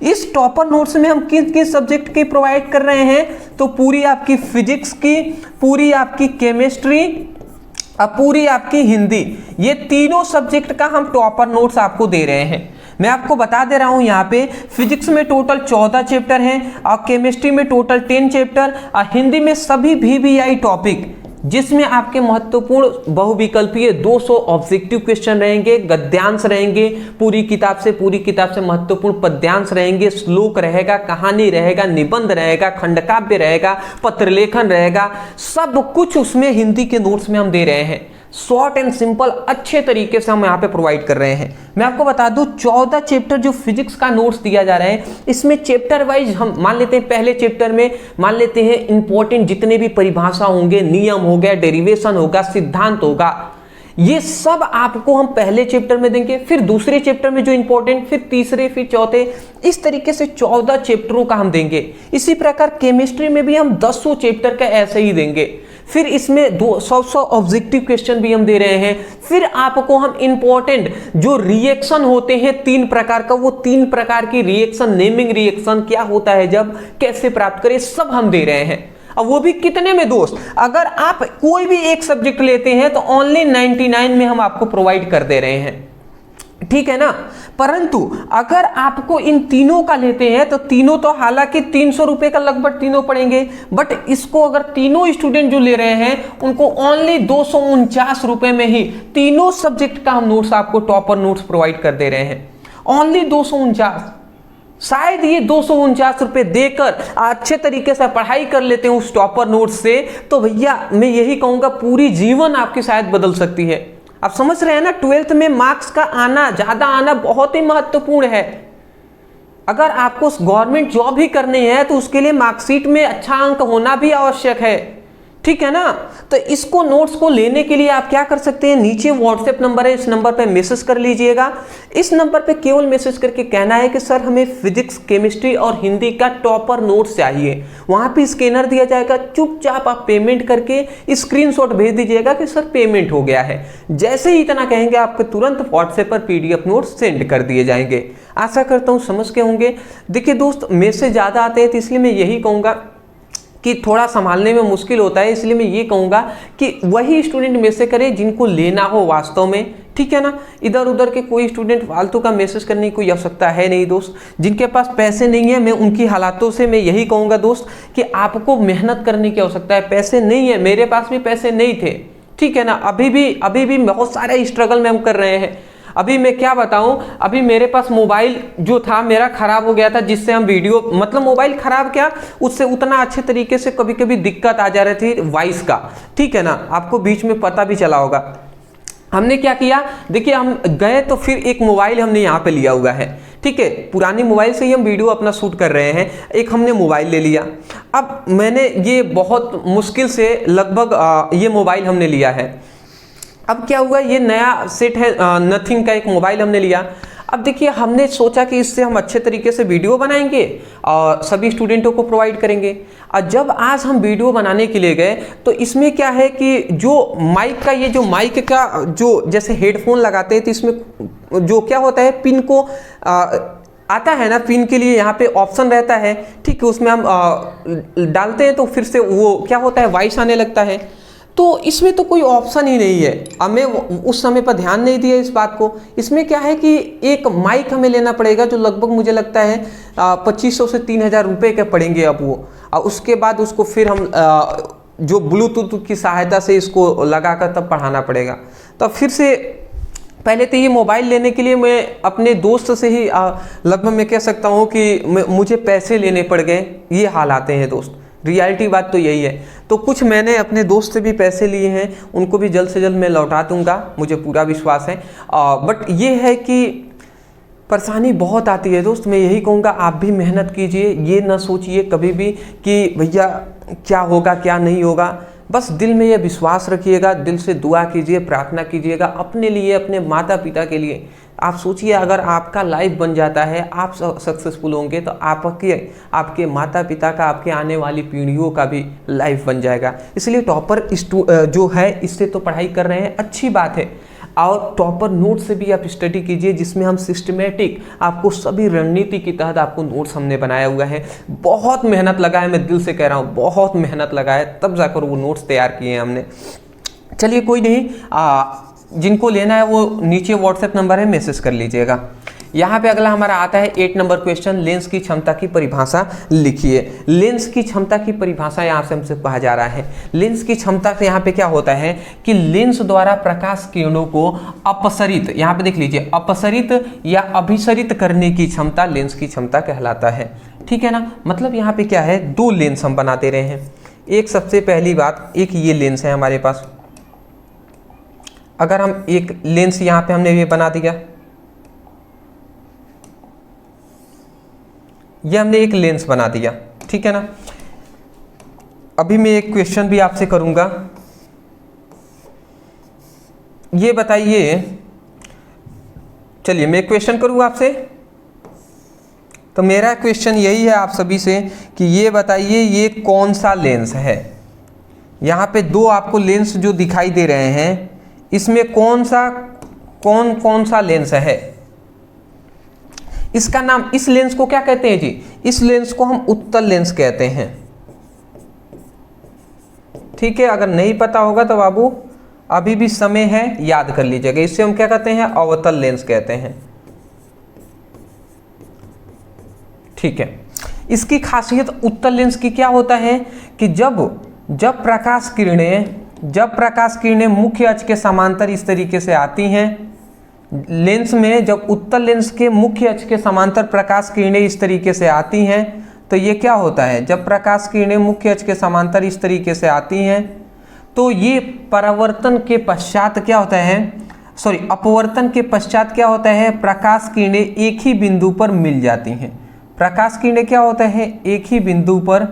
इस टॉपर नोट्स में हम किस किस सब्जेक्ट की प्रोवाइड कर रहे हैं, तो पूरी आपकी फिजिक्स की, पूरी आपकी केमिस्ट्री, पूरी आपकी हिंदी, ये तीनों सब्जेक्ट का हम टॉपर नोट्स आपको दे रहे हैं। मैं आपको बता दे रहा हूं यहाँ पे फिजिक्स में टोटल 14 चैप्टर हैं और केमिस्ट्री में टोटल 10 चैप्टर और हिंदी में सभी VVI टॉपिक, जिसमें आपके महत्वपूर्ण बहुविकल्पीय 200 ऑब्जेक्टिव क्वेश्चन रहेंगे, गद्यांश रहेंगे, पूरी किताब से महत्वपूर्ण पद्यांश रहेंगे, श्लोक रहेगा, कहानी रहेगा, निबंध रहेगा, खंडकाव्य रहेगा, पत्रलेखन रहेगा, सब कुछ उसमें हिंदी के नोट्स में हम दे रहे हैं। शॉर्ट एंड सिंपल अच्छे तरीके से हम यहाँ पे प्रोवाइड कर रहे हैं। मैं आपको बता दूं 14 चैप्टर जो फिजिक्स का नोट्स दिया जा रहा है, इसमें चैप्टर वाइज हम मान लेते हैं, पहले चैप्टर में मान लेते हैं इंपॉर्टेंट जितने भी परिभाषा होंगे, नियम हो गया, डेरिवेशन होगा, सिद्धांत होगा, ये सब आपको हम पहले चैप्टर में देंगे, फिर दूसरे चैप्टर में जो इंपॉर्टेंट, फिर तीसरे, फिर चौथे, इस तरीके से 14 चैप्टरों का हम देंगे। इसी प्रकार केमिस्ट्री में भी हम 10 चैप्टर का ऐसे ही देंगे, फिर इसमें 200 ऑब्जेक्टिव क्वेश्चन भी हम दे रहे हैं, फिर आपको हम इंपॉर्टेंट जो रिएक्शन होते हैं 3 प्रकार का, वो 3 प्रकार की रिएक्शन, नेमिंग रिएक्शन क्या होता है, जब कैसे प्राप्त करें, सब हम दे रहे हैं। अब वो भी कितने में दोस्त, अगर आप कोई भी एक सब्जेक्ट लेते हैं तो ओनली 99 में हम आपको प्रोवाइड कर दे रहे हैं, ठीक है ना। परंतु अगर आपको इन तीनों का लेते हैं तो तीनों तो हालांकि 300 रुपए का लगभग तीनों पड़ेंगे, बट इसको अगर तीनों स्टूडेंट जो ले रहे हैं उनको ओनली 249 रुपए में ही तीनों सब्जेक्ट का हम नोट्स आपको टॉपर नोट्स प्रोवाइड कर दे रहे हैं, ओनली 249। शायद ये 249 रुपए देकर अच्छे तरीके से पढ़ाई कर लेते हैं उस टॉपर नोट्स से, तो भैया मैं यही कहूंगा पूरी जीवन आपकी शायद बदल सकती है। आप समझ रहे हैं ना, 12th में मार्क्स का आना, ज्यादा आना बहुत ही महत्वपूर्ण है। अगर आपको गवर्नमेंट जॉब ही करनी है तो उसके लिए मार्कशीट में अच्छा अंक होना भी आवश्यक है, ठीक है ना। तो इसको नोट्स को लेने के लिए आप क्या कर सकते हैं, नीचे व्हाट्सएप नंबर है, इस नंबर पे मैसेज कर लीजिएगा। इस नंबर पे केवल मैसेज करके कहना है कि सर हमें फिजिक्स, केमिस्ट्री और हिंदी का टॉपर नोट्स चाहिए। वहां पे स्कैनर दिया जाएगा, चुपचाप आप पेमेंट करके स्क्रीनशॉट भेज दीजिएगा कि सर पेमेंट हो गया है। जैसे ही इतना कहेंगे आपको तुरंत व्हाट्सएप पर PDF नोट्स सेंड कर दिए जाएंगे। आशा करता हूँ समझ के होंगे। देखिए दोस्त, मैसेज ज़्यादा आते हैं तो इसलिए मैं यही कहूँगा कि थोड़ा संभालने में मुश्किल होता है, इसलिए मैं ये कहूँगा कि वही स्टूडेंट मैसेज करें जिनको लेना हो वास्तव में, ठीक है ना। इधर उधर के कोई स्टूडेंट फालतू का मैसेज करने की कोई आवश्यकता है नहीं दोस्त। जिनके पास पैसे नहीं है, मैं उनकी हालातों से मैं यही कहूँगा दोस्त कि आपको मेहनत करने की आवश्यकता है। पैसे नहीं है, मेरे पास भी पैसे नहीं थे, ठीक है ना। अभी भी बहुत सारे स्ट्रगल में हम कर रहे हैं। अभी मैं क्या बताऊं, अभी मेरे पास मोबाइल जो था मेरा खराब हो गया था, जिससे हम वीडियो, मतलब मोबाइल खराब क्या, उससे उतना अच्छे तरीके से कभी कभी दिक्कत आ जा रही थी वॉइस का, ठीक है ना। आपको बीच में पता भी चला होगा। हमने क्या किया, देखिए हम गए तो फिर एक मोबाइल हमने यहाँ पे लिया हुआ है, ठीक है। पुरानी मोबाइल से ही हम वीडियो अपना शूट कर रहे हैं। एक हमने मोबाइल ले लिया। अब मैंने ये बहुत मुश्किल से लगभग ये मोबाइल हमने लिया है। अब क्या हुआ, ये नया सेट है, नथिंग का एक मोबाइल हमने लिया। अब देखिए हमने सोचा कि इससे हम अच्छे तरीके से वीडियो बनाएंगे और सभी स्टूडेंटों को प्रोवाइड करेंगे। और जब आज हम वीडियो बनाने के लिए गए तो इसमें क्या है कि जो माइक का, ये जो माइक का जो जैसे हेडफोन लगाते हैं तो इसमें जो क्या होता है, पिन को आता है ना, पिन के लिए यहाँ पे ऑप्शन रहता है, ठीक है। उसमें हम डालते हैं तो फिर से वो क्या होता है, वॉइस आने लगता है। तो इसमें तो कोई ऑप्शन ही नहीं है। हमें उस समय पर ध्यान नहीं दिया इस बात को। इसमें क्या है कि एक माइक हमें लेना पड़ेगा जो लगभग मुझे लगता है 2500 से 3000 रुपये के पड़ेंगे अब वो। और उसके बाद उसको फिर हम जो ब्लूटूथ की सहायता से इसको लगाकर तब पढ़ाना पड़ेगा। तो फिर से पहले तो ये मोबाइल लेने के लिए मैं अपने दोस्त से ही लगभग मैं कह सकता हूँ कि मुझे पैसे लेने पड़ गए, ये हाल आते हैं दोस्त, रियलिटी बात तो यही है। तो कुछ मैंने अपने दोस्त से भी पैसे लिए हैं, उनको भी जल्द से जल्द मैं लौटा दूंगा, मुझे पूरा विश्वास है। बट ये है कि परेशानी बहुत आती है दोस्त। मैं यही कहूँगा आप भी मेहनत कीजिए, ये ना सोचिए कभी भी कि भैया क्या होगा क्या नहीं होगा, बस दिल में ये विश्वास रखिएगा, दिल से दुआ कीजिए, प्रार्थना कीजिएगा अपने लिए, अपने माता पिता के लिए। आप सोचिए अगर आपका लाइफ बन जाता है, आप सक्सेसफुल होंगे तो आपके माता पिता का, आपके आने वाली पीढ़ियों का भी लाइफ बन जाएगा। इसलिए टॉपर जो है इससे तो पढ़ाई कर रहे हैं, अच्छी बात है, और टॉपर नोट से भी आप स्टडी कीजिए, जिसमें हम सिस्टमेटिक आपको सभी रणनीति के तहत आपको नोट्स हमने बनाया हुआ है। बहुत मेहनत लगा है, मैं दिल से कह रहा हूँ, बहुत मेहनत लगा है, तब जाकर वो नोट्स तैयार किए हैं हमने। चलिए कोई नहीं, जिनको लेना है वो नीचे व्हाट्सएप नंबर है, मैसेज कर लीजिएगा। यहाँ पे अगला हमारा आता है 8 नंबर क्वेश्चन, लेंस की क्षमता की परिभाषा लिखिए। लेंस की क्षमता की परिभाषा यहाँ से हमसे कहा जा रहा है। लेंस की क्षमता से यहाँ पे क्या होता है कि लेंस द्वारा प्रकाश किरणों को अपसरित, यहाँ पे देख लीजिए, अपसरित या अभिसरित करने की क्षमता लेंस की क्षमता कहलाता है। ठीक है ना, मतलब यहाँ पे क्या है, 2 लेंस हम बना दे रहे हैं। एक सबसे पहली बात, एक ये लेंस है हमारे पास, अगर हम एक लेंस यहाँ पे हमने ये बना दिया, ये हमने एक लेंस बना दिया, ठीक है ना। अभी मैं एक क्वेश्चन भी आपसे करूंगा, ये बताइए, चलिए मैं क्वेश्चन करूँ आपसे। तो मेरा क्वेश्चन यही है आप सभी से कि ये बताइए ये कौन सा लेंस है। यहाँ पे 2 आपको लेंस जो दिखाई दे रहे हैं, इसमें कौन सा लेंस है। इसका नाम, इस लेंस को क्या कहते हैं जी, इस लेंस को हम उत्तल लेंस कहते हैं। ठीक है, अगर नहीं पता होगा तो बाबू अभी भी समय है, याद कर लीजिएगा। इसे हम क्या कहते हैं, अवतल लेंस कहते हैं। ठीक है, इसकी खासियत उत्तल लेंस की क्या होता है कि जब प्रकाश किरणें मुख्य अक्ष के समांतर इस तरीके से आती हैं, लेंस में जब उत्तल लेंस के मुख्य अक्ष के समांतर प्रकाश किरणें इस तरीके से आती हैं, तो ये क्या होता है, जब प्रकाश किरणें मुख्य अक्ष के समांतर इस तरीके से आती हैं तो ये अपवर्तन के पश्चात क्या होता है, प्रकाश किरणें एक ही बिंदु पर मिल जाती हैं। प्रकाश किरणें क्या होता है, एक ही बिंदु पर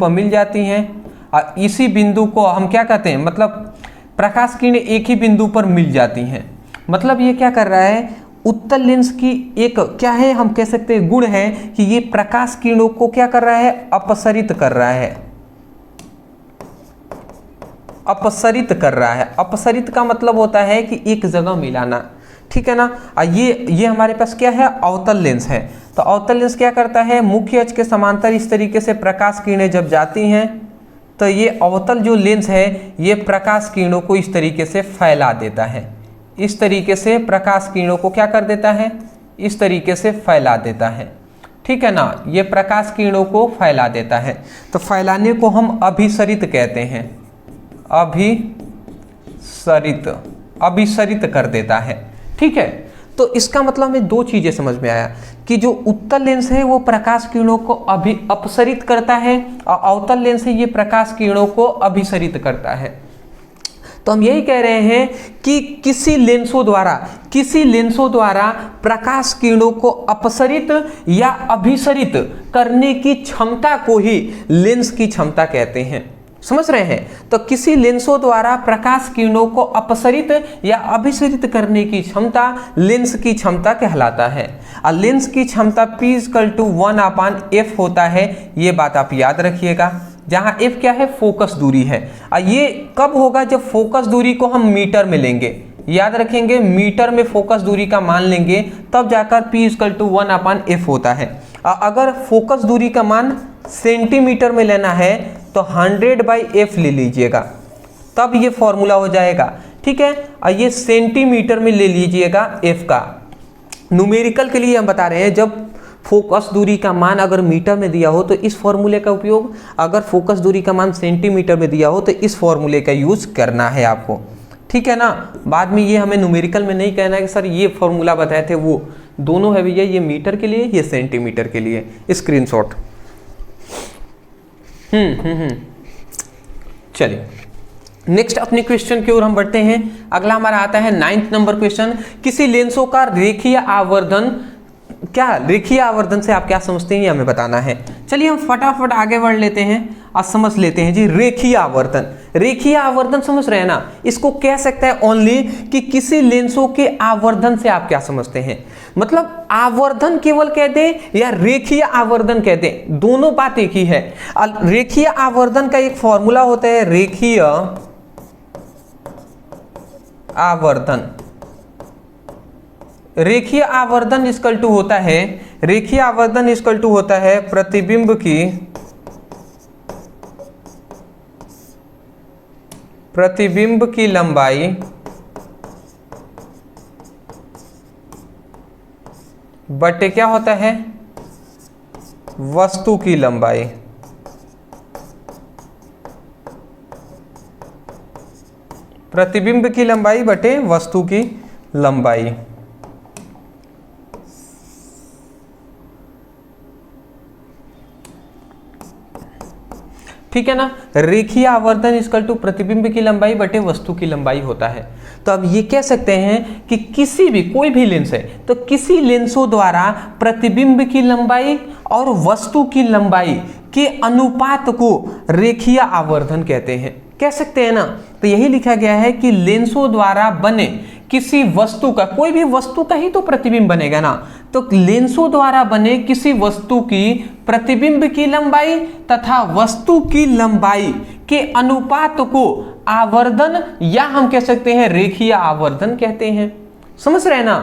मिल जाती हैं, और इसी बिंदु को हम क्या कहते हैं, मतलब प्रकाश किरणें एक ही बिंदु पर मिल जाती हैं। मतलब ये क्या कर रहा है, उत्तल लेंस की एक क्या है, हम कह सकते हैं गुण है कि ये प्रकाश किरणों को क्या कर रहा है, अपसरित कर रहा है। अपसरित का मतलब होता है कि एक जगह मिलाना। ठीक है ना, ये हमारे पास क्या है, अवतल लेंस है। तो अवतल लेंस क्या करता है, मुख्य अक्ष के समांतर इस तरीके से प्रकाश किरणें जब जाती हैं तो ये अवतल जो लेंस है ये प्रकाश किरणों को इस तरीके से फैला देता है। इस तरीके से प्रकाश किरणों को क्या कर देता है, इस तरीके से फैला देता है। ठीक है ना, ये प्रकाश किरणों को फैला देता है। तो फैलाने को हम अभिसरित कहते हैं, अभिसरित कर देता है। ठीक है, तो इसका मतलब हमें 2 चीजें समझ में आया कि जो उत्तल लेंस है वो प्रकाश किरणों को अपसरित करता है, और अवतल लेंस है ये प्रकाश किरणों को अभिसरित करता है। तो हम यही कह रहे हैं कि किसी लेंसों द्वारा प्रकाश किरणों को अपसरित या अभिसरित करने की क्षमता को ही लेंस की क्षमता कहते हैं। समझ रहे हैं, तो किसी लेंसों द्वारा प्रकाश किरणों को अपसरित या अभिसरित करने की क्षमता लेंस की क्षमता कहलाता है। और लेंस की क्षमता P = 1/f होता है, ये बात आप याद रखिएगा, जहां f क्या है, फोकस दूरी है। और ये कब होगा, जब फोकस दूरी को हम मीटर में लेंगे, याद रखेंगे, मीटर में फोकस दूरी का मान लेंगे तब जाकर P = 1/f होता है। अगर फोकस दूरी का मान सेंटीमीटर में लेना है तो 100/f ले लीजिएगा, तब ये फॉर्मूला हो जाएगा। ठीक है, और ये सेंटीमीटर में ले लीजिएगा f का। न्यूमेरिकल के लिए हम बता रहे हैं, जब फोकस दूरी का मान अगर मीटर में दिया हो तो इस फॉर्मूले का उपयोग, अगर फोकस दूरी का मान सेंटीमीटर में दिया हो तो इस फॉर्मूले का यूज करना है आपको, ठीक है ना। बाद में ये हमें न्यूमेरिकल में नहीं कहना है कि सर ये फॉर्मूला बताए थे, वो दोनों है भैया, ये मीटर के लिए, ये सेंटीमीटर के लिए। स्क्रीनशॉट। चलिए नेक्स्ट अपने क्वेश्चन की ओर हम बढ़ते हैं। अगला हमारा आता है 9th नंबर क्वेश्चन। किसी लेंसों का रेखीय आवर्धन, क्या रेखीय आवर्धन से आप क्या समझते हैं ये हमें बताना है। चलिए हम फटाफट आगे बढ़ लेते हैं और समझ लेते हैं जी रेखीय आवर्धन। रेखीय आवर्धन समझ रहे हैं ना, इसको कह सकते हैं ओनली कि किसी लेंसों के आवर्धन से आप क्या समझते हैं। मतलब आवर्धन केवल कह दें या रेखीय आवर्धन कह दें, दोनों बात एक ही है। रेखीय आवर्धन का एक फॉर्मूला होता है रेखीय आवर्धन। रेखीय आवर्धन इक्वल टू होता है, रेखीय आवर्धन इक्वल टू होता है प्रतिबिंब की लंबाई बटे क्या होता है, वस्तु की लंबाई। प्रतिबिंब की लंबाई बटे वस्तु की लंबाई। ठीक है ना। रेखीय आवर्धन इक्वल टू प्रतिबिंब की लंबाई बटे वस्तु की लंबाई होता है। तो अब ये कह सकते हैं कि किसी भी, कोई भी लेंस है तो किसी लेंसों द्वारा प्रतिबिंब की लंबाई और वस्तु की लंबाई के अनुपात को रेखीय आवर्धन कहते हैं, कह सकते हैं ना। तो यही लिखा गया है कि लेंसों द्वारा बने किसी वस्तु का, कोई भी वस्तु का ही तो प्रतिबिंब बनेगा ना, तो लेंसों द्वारा बने किसी वस्तु की प्रतिबिंब की लंबाई तथा वस्तु की लंबाई के अनुपात को आवर्धन या हम कह सकते हैं रेखीय आवर्धन कहते हैं। समझ रहे हैं ना,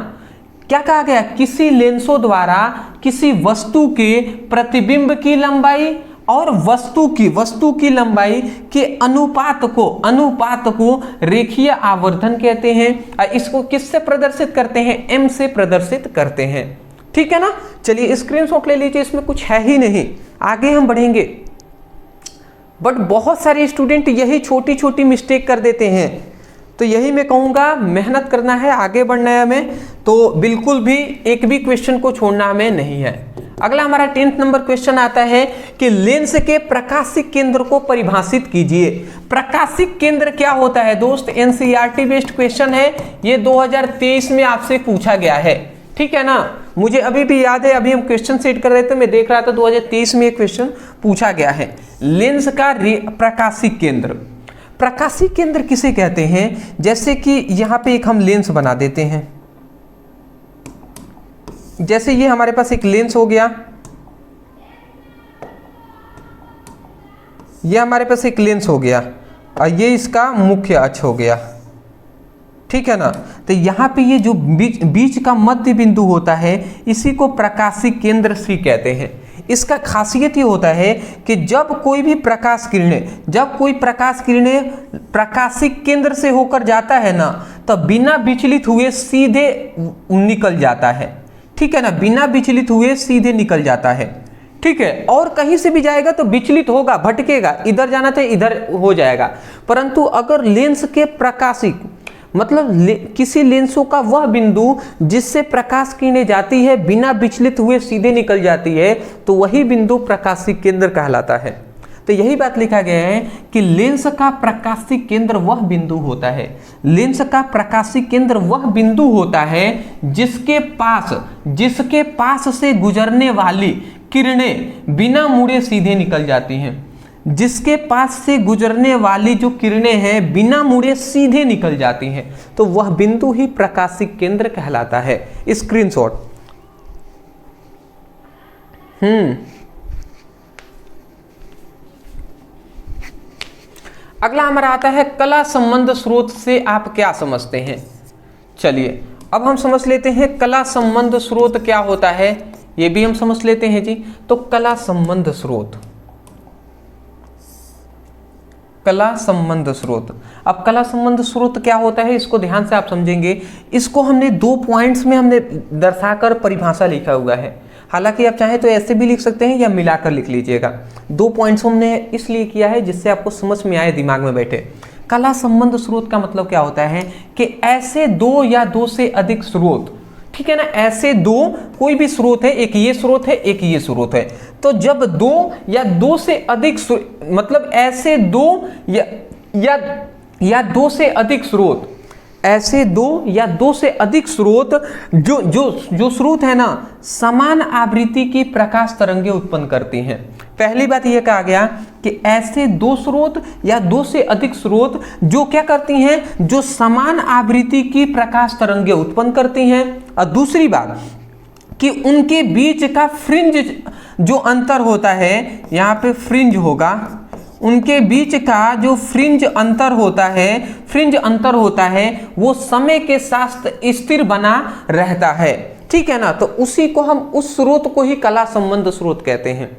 क्या कहा गया, किसी लेंसों द्वारा किसी वस्तु के प्रतिबिंब की लंबाई और वस्तु की लंबाई के अनुपात को रेखीय आवर्धन कहते हैं। और इसको किससे प्रदर्शित करते हैं, m से प्रदर्शित करते हैं। ठीक है ना। चलिए स्क्रीनशॉट ले लीजिए, इसमें कुछ है ही नहीं, आगे हम बढ़ेंगे। बट बहुत सारे स्टूडेंट यही छोटी छोटी मिस्टेक कर देते हैं, तो यही मैं कहूँगा मेहनत करना है, आगे बढ़ना है हमें, तो बिल्कुल भी एक भी क्वेश्चन को छोड़ना हमें नहीं है। अगला हमारा 10th नंबर क्वेश्चन आता है कि लेंस के प्रकाशिक केंद्र को परिभाषित कीजिए। प्रकाशिक केंद्र क्या होता है दोस्त, एनसीईआरटी बेस्ड क्वेश्चन है, ये 2023 में आपसे पूछा गया है। ठीक है ना, मुझे अभी भी याद है, अभी हम क्वेश्चन सेट कर रहे थे, मैं देख रहा था 2023 में एक क्वेश्चन पूछा गया है, लेंस का प्रकाशिक केंद्र। प्रकाशिक केंद्र किसे कहते हैं, जैसे कि यहाँ पे एक हम लेंस बना देते हैं, जैसे ये हमारे पास एक लेंस हो गया, ये हमारे पास एक लेंस हो गया और ये इसका मुख्य अक्ष हो गया। ठीक है ना। तो यहाँ पे ये जो बीच का मध्य बिंदु होता है, इसी को प्रकाशिक केंद्र सी कहते हैं। इसका खासियत ये होता है कि जब कोई प्रकाश किरणें प्रकाशिक केंद्र से होकर जाता है ना, तो बिना विचलित हुए सीधे निकल जाता है। ठीक है ना, बिना विचलित हुए सीधे निकल जाता है। ठीक है, और कहीं से भी जाएगा तो विचलित होगा, भटकेगा, इधर जाना था इधर हो जाएगा। परंतु अगर लेंस के प्रकाशिक मतलब किसी लेंसों का वह बिंदु जिससे प्रकाश किरणें जाती है बिना विचलित हुए सीधे निकल जाती है, तो वही बिंदु प्रकाशिक केंद्र कहलाता है। तो यही बात लिखा गया है कि लेंस का प्रकाशिक केंद्र वह बिंदु होता है, लेंस का प्रकाशिक केंद्र वह बिंदु होता है जिसके पास से गुजरने वाली किरणें बिना मुड़े सीधे निकल जाती हैं। जिसके पास से गुजरने वाली जो किरणें हैं बिना मुड़े सीधे निकल जाती हैं, तो वह बिंदु ही प्रकाशिक केंद्र कहलाता है। स्क्रीनशॉट। अगला हमारा आता है कला संबंध स्रोत से आप क्या समझते हैं। चलिए अब हम समझ लेते हैं कला संबंध स्रोत क्या होता है, ये भी हम समझ लेते हैं जी। तो कला संबंध स्रोत, कला संबंध स्रोत। अब कला संबंध स्रोत क्या होता है, इसको ध्यान से आप समझेंगे। इसको हमने 2 पॉइंट्स में हमने दर्शाकर परिभाषा लिखा हुआ है। हालांकि आप चाहें तो ऐसे भी लिख सकते हैं या मिलाकर लिख लीजिएगा। 2 पॉइंट्स हमने इसलिए किया है जिससे आपको समझ में आए, दिमाग में बैठे। कला संबंध स्रोत का मतलब क्या होता है कि ऐसे 2 या 2 से अधिक स्रोत, ठीक है ना, ऐसे 2 कोई भी स्रोत है, एक ये स्रोत है, एक ये स्रोत है, तो जब 2 या 2 से अधिक मतलब ऐसे 2 या 2 से अधिक स्रोत, ऐसे 2 या 2 से अधिक स्रोत जो स्रोत है ना समान आवृत्ति की प्रकाश तरंगे उत्पन्न करती हैं। पहली बात यह कहा गया कि ऐसे 2 स्रोत या 2 से अधिक स्रोत जो क्या करती हैं, जो समान आवृत्ति की प्रकाश तरंगे उत्पन्न करती हैं। और दूसरी बात कि उनके बीच का फ्रिंज जो अंतर होता है, यहाँ पे फ्रिंज होगा, उनके बीच का जो फ्रिंज अंतर होता है वो समय के साथ स्थिर बना रहता है, ठीक है ना। तो उसी को हम, उस स्रोत को ही कला संबंध स्रोत कहते हैं।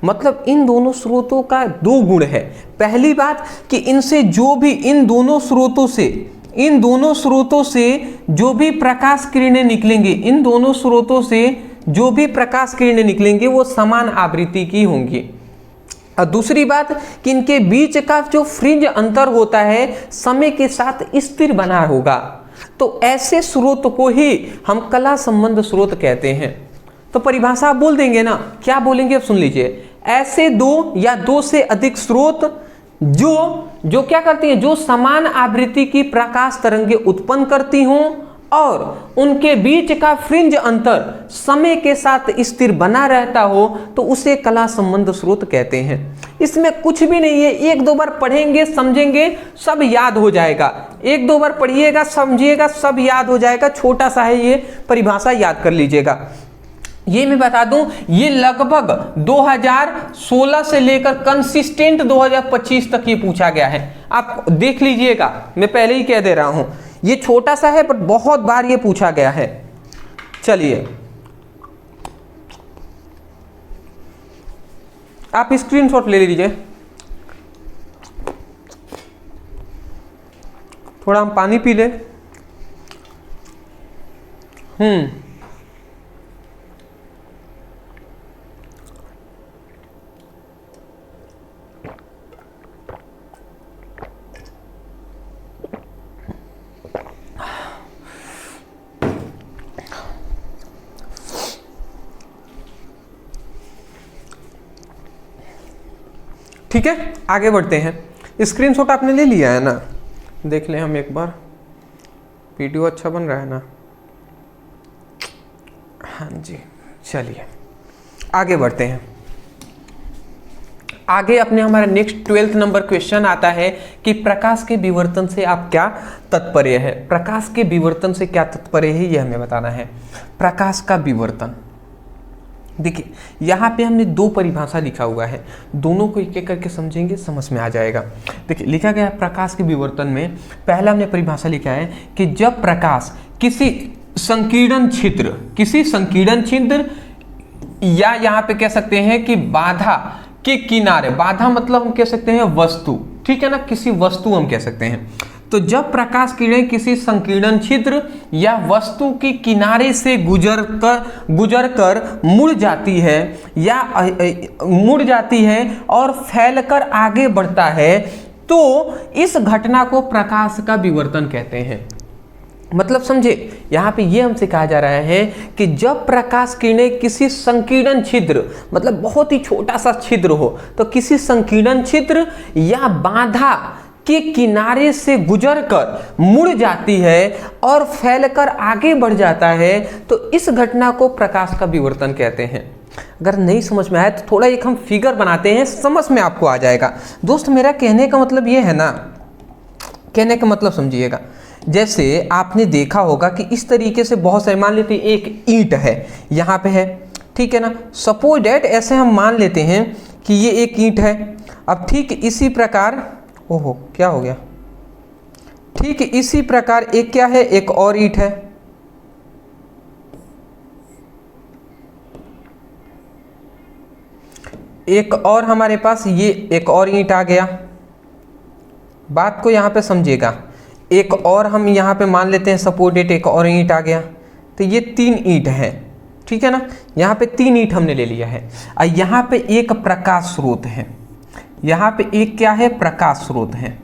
मतलब इन दोनों स्रोतों का 2 गुण है। पहली बात कि इनसे जो भी, इन दोनों स्रोतों से जो भी प्रकाश किरणें निकलेंगी, इन दोनों स्रोतों से जो भी प्रकाश किरणें निकलेंगी वो समान आवृत्ति की होंगी। और दूसरी बात कि इनके बीच का जो फ्रिंज अंतर होता है समय के साथ स्थिर बना होगा। तो ऐसे स्रोत को ही हम कला संबंध स्रोत कहते हैं। तो परिभाषा आप बोल देंगे ना, क्या बोलेंगे, अब सुन लीजिए। ऐसे 2 या 2 से अधिक स्रोत जो क्या करती हैं, जो समान आवृत्ति की प्रकाश तरंगे उत्पन्न करती हों और उनके बीच का फ्रिंज अंतर समय के साथ स्थिर बना रहता हो, तो उसे कला संबंध स्रोत कहते हैं। इसमें कुछ भी नहीं है, 1-2 बार पढ़ेंगे, समझेंगे, सब याद हो जाएगा। 1-2 बार पढ़िएगा, समझिएगा, सब याद हो जाएगा। छोटा सा है ये, परिभाषा याद कर लीजिएगा। ये मैं बता दूं, ये लगभग 2016 से लेकर कंसिस्टेंट 2025 तक ये पूछा गया है। आप देख लीजिएगा, मैं पहले ही कह दे रहा हूं, ये छोटा सा है पर बहुत बार ये पूछा गया है। चलिए आप स्क्रीनशॉट ले लीजिए। थोड़ा हम पानी पी ले। ठीक है, आगे बढ़ते हैं। स्क्रीनशॉट आपने ले लिया है ना, देख लें हम एक बार। वीडियो अच्छा बन रहा है ना? हाँ जी, चलिए आगे बढ़ते हैं। आगे अपने हमारा नेक्स्ट 12th नंबर क्वेश्चन आता है कि प्रकाश के विवर्तन से आप क्या तात्पर्य है। प्रकाश के विवर्तन से क्या तात्पर्य है ये हमें बताना है। प्रकाश का विवर्तन, देखिए यहाँ पे हमने 2 परिभाषा लिखा हुआ है, दोनों को एक एक करके समझेंगे, समझ में आ जाएगा। देखिए लिखा गया है प्रकाश के विवर्तन में, पहला हमने परिभाषा लिखा है कि जब प्रकाश किसी संकीर्ण छिद्र या यहाँ पे कह सकते हैं कि बाधा के किनारे, बाधा मतलब हम कह सकते हैं वस्तु, ठीक है ना, किसी वस्तु हम कह सकते हैं। तो जब प्रकाश किरणें किसी संकीर्ण छिद्र या वस्तु के किनारे से गुजरकर मुड़ जाती है और फैलकर आगे बढ़ता है, तो इस घटना को प्रकाश का विवर्तन कहते हैं। मतलब समझे, यहाँ पे ये हमसे कहा जा रहा है कि जब प्रकाश किरणें किसी संकीर्ण छिद्र, मतलब बहुत ही छोटा सा छिद्र हो, तो किसी संकीर्ण छिद्र या बाधा के किनारे से गुजरकर मुड़ जाती है और फैलकर आगे बढ़ जाता है, तो इस घटना को प्रकाश का विवर्तन कहते हैं। अगर नहीं समझ में आया तो थोड़ा एक हम फिगर बनाते हैं, समझ में आपको आ जाएगा। दोस्त मेरा कहने का मतलब ये है ना, कहने का मतलब समझिएगा, जैसे आपने देखा होगा कि इस तरीके से बहुत सारे, मान लेते हैं एक ईंट है यहाँ पे है, ठीक है ना, सपोज डेट ऐसे हम मान लेते हैं कि ये एक ईंट है। अब ठीक इसी प्रकार, ओहो क्या हो गया, ठीक इसी प्रकार एक क्या है, एक और ईंट है। एक और हमारे पास ये एक और ईंट आ गया। बात को यहाँ पे समझिएगा, एक और हम यहाँ पे मान लेते हैं, सपोज डेट एक और ईंट आ गया, तो ये 3 ईंट हैं, ठीक है ना। यहाँ पे 3 ईंट हमने ले लिया है और यहाँ पे एक प्रकाश स्रोत है, यहाँ पे एक क्या है, प्रकाश स्रोत है।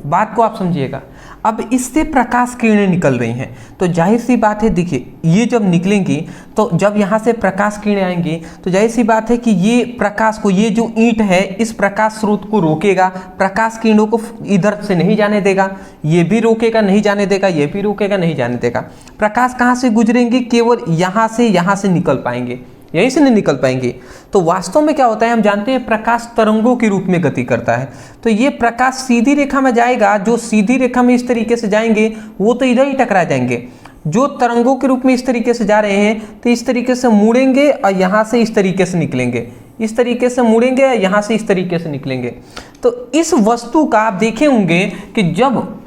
बात को आप समझिएगा। अब इससे प्रकाश किरणें निकल रही हैं, तो जाहिर सी बात है, देखिए ये जब निकलेंगी तो जब यहाँ से प्रकाश किरणें आएंगी तो जाहिर सी बात है कि ये प्रकाश को, ये जो ईंट है इस प्रकाश स्रोत को रोकेगा, प्रकाश किरणों को इधर से नहीं जाने देगा, ये भी रोकेगा नहीं जाने देगा, ये भी रोकेगा नहीं जाने देगा। प्रकाश कहाँ से गुजरेंगे, केवल यहाँ से निकल पाएंगे, यहीं से नहीं निकल पाएंगे। तो वास्तव में क्या होता है, हम जानते हैं प्रकाश तरंगों के रूप में गति करता है। तो ये प्रकाश सीधी रेखा में जाएगा, जो सीधी रेखा में इस तरीके से जाएंगे वो तो इधर ही टकरा जाएंगे। जो तरंगों के रूप में इस तरीके से जा रहे हैं तो इस तरीके से मुड़ेंगे और यहाँ से इस तरीके से निकलेंगे, इस तरीके से मुड़ेंगे और यहाँ से इस तरीके से निकलेंगे। तो इस वस्तु का आप देखे होंगे कि जब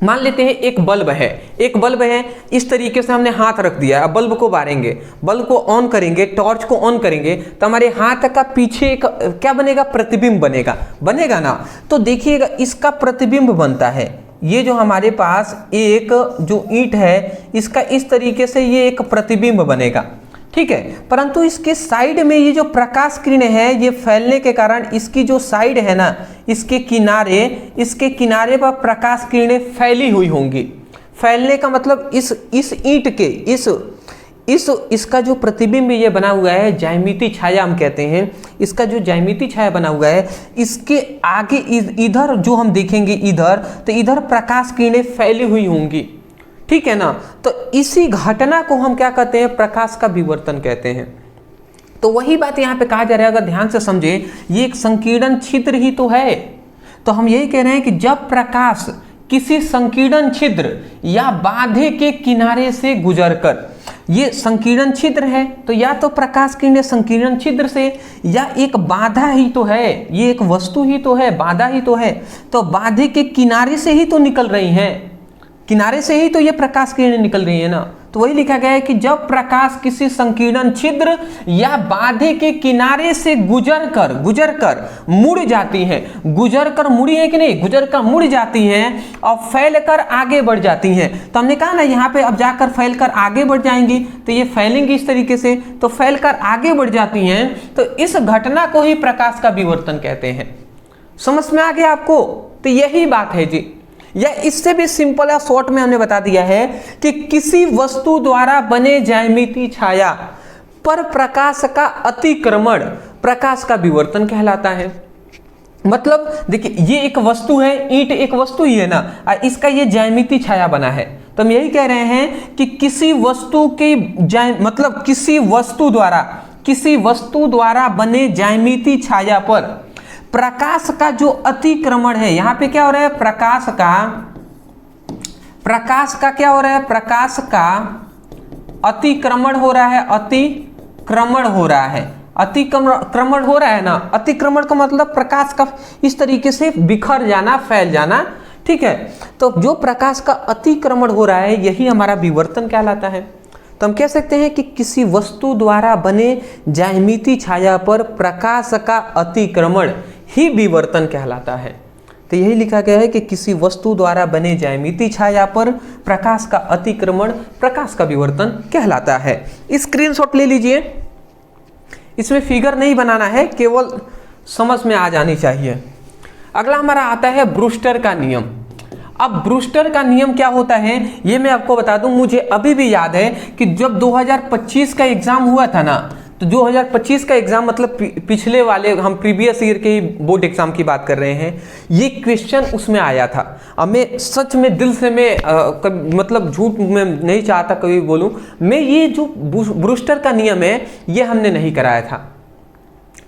मान लेते हैं एक बल्ब है, इस तरीके से हमने हाथ रख दिया, अब बल्ब को बारेंगे, बल्ब को ऑन करेंगे, टॉर्च को ऑन करेंगे तो हमारे हाथ का पीछे एक क्या बनेगा, प्रतिबिंब बनेगा ना। तो देखिएगा इसका प्रतिबिंब बनता है, ये जो हमारे पास एक जो ईंट है इसका इस तरीके से ये एक प्रतिबिंब बनेगा, ठीक है। परंतु इसके साइड में ये जो प्रकाश किरणें हैं ये फैलने के कारण इसकी जो साइड है ना, इसके किनारे पर प्रकाश किरणें फैली हुई होंगी। फैलने का मतलब इस ईंट के इसका जो प्रतिबिंब ये बना हुआ है, ज्यामिति छाया हम कहते हैं, इसका जो ज्यामिति छाया बना हुआ है इसके आगे इधर जो हम देखेंगे इधर, तो इधर प्रकाश किरणें फैली हुई होंगी, ठीक है ना। तो इसी घटना को हम क्या कहते हैं, प्रकाश का विवर्तन कहते हैं। तो वही बात यहाँ पे कहा जा रहा है, अगर ध्यान से समझे, ये एक संकीर्ण छिद्र ही तो है। तो हम यही कह रहे हैं कि जब प्रकाश किसी संकीर्ण छिद्र या बाधे के किनारे से गुजरकर, ये संकीर्ण छिद्र है तो या तो प्रकाश किरणें संकीर्ण छिद्र से, या एक बाधा ही तो है, ये एक वस्तु ही तो है, बाधा ही तो है, तो बाधे के किनारे से ही तो निकल रही हैं, किनारे से ही तो ये प्रकाश किरणें निकल रही है ना। तो वही लिखा गया है कि जब प्रकाश किसी संकीर्ण छिद्र या बाधे के किनारे से गुजरकर मुड़ जाती हैं, गुजरकर मुड़ी है कि नहीं, गुजरकर मुड़ जाती हैं और फैलकर आगे बढ़ जाती हैं। तो हमने कहा ना यहाँ पे अब जाकर फैलकर आगे बढ़ जाएंगी, तो ये फैलेंगी इस तरीके से, तो फैलकर आगे बढ़ जाती हैं। तो इस घटना को ही प्रकाश का विवर्तन कहते हैं। समझ में आ गया आपको? तो यही बात है जी, या इससे भी सिंपल या शॉर्ट में हमने बता दिया है कि किसी वस्तु द्वारा बने ज्यामिति छाया पर प्रकाश का अतिक्रमण प्रकाश का विवर्तन कहलाता है। मतलब देखिए ये एक वस्तु है, ईंट एक वस्तु ही है ना, और इसका ये ज्यामिति छाया बना है। तो हम यही कह रहे हैं कि किसी वस्तु के मतलब किसी वस्तु द्वारा बने ज्यामिति छाया पर प्रकाश का जो अतिक्रमण है, यहां पे क्या हो रहा है, प्रकाश का क्या हो रहा है, प्रकाश का अतिक्रमण हो रहा है, अतिक्रमण हो रहा है ना। अतिक्रमण का मतलब प्रकाश का इस तरीके से बिखर जाना, फैल जाना, ठीक है। तो जो प्रकाश का अतिक्रमण हो रहा है यही हमारा विवर्तन कहलाता है। तो हम कह सकते हैं कि किसी वस्तु द्वारा बने ज्यामिति छाया पर प्रकाश का अतिक्रमण ही विवर्तन कहलाता है। तो यही लिखा गया है कि किसी वस्तु द्वारा बने ज्यामिति छाया पर प्रकाश का अतिक्रमण प्रकाश का विवर्तन कहलाता है। स्क्रीनशॉट ले लीजिए, इसमें फिगर नहीं बनाना है, केवल समझ में आ जानी चाहिए। अगला हमारा आता है ब्रूस्टर का नियम। अब ब्रूस्टर का नियम क्या होता है ये मैं आपको बता दूं। मुझे अभी भी याद है कि जब 2025 का एग्जाम हुआ था ना, तो 2025 का एग्जाम मतलब पिछले वाले, हम प्रीवियस ईयर के ही बोर्ड एग्जाम की बात कर रहे हैं, ये क्वेश्चन उसमें आया था। अब मैं सच में दिल से मतलब झूठ में नहीं चाहता कभी बोलूं, मैं ये जो ब्रूस्टर का नियम है ये हमने नहीं कराया था।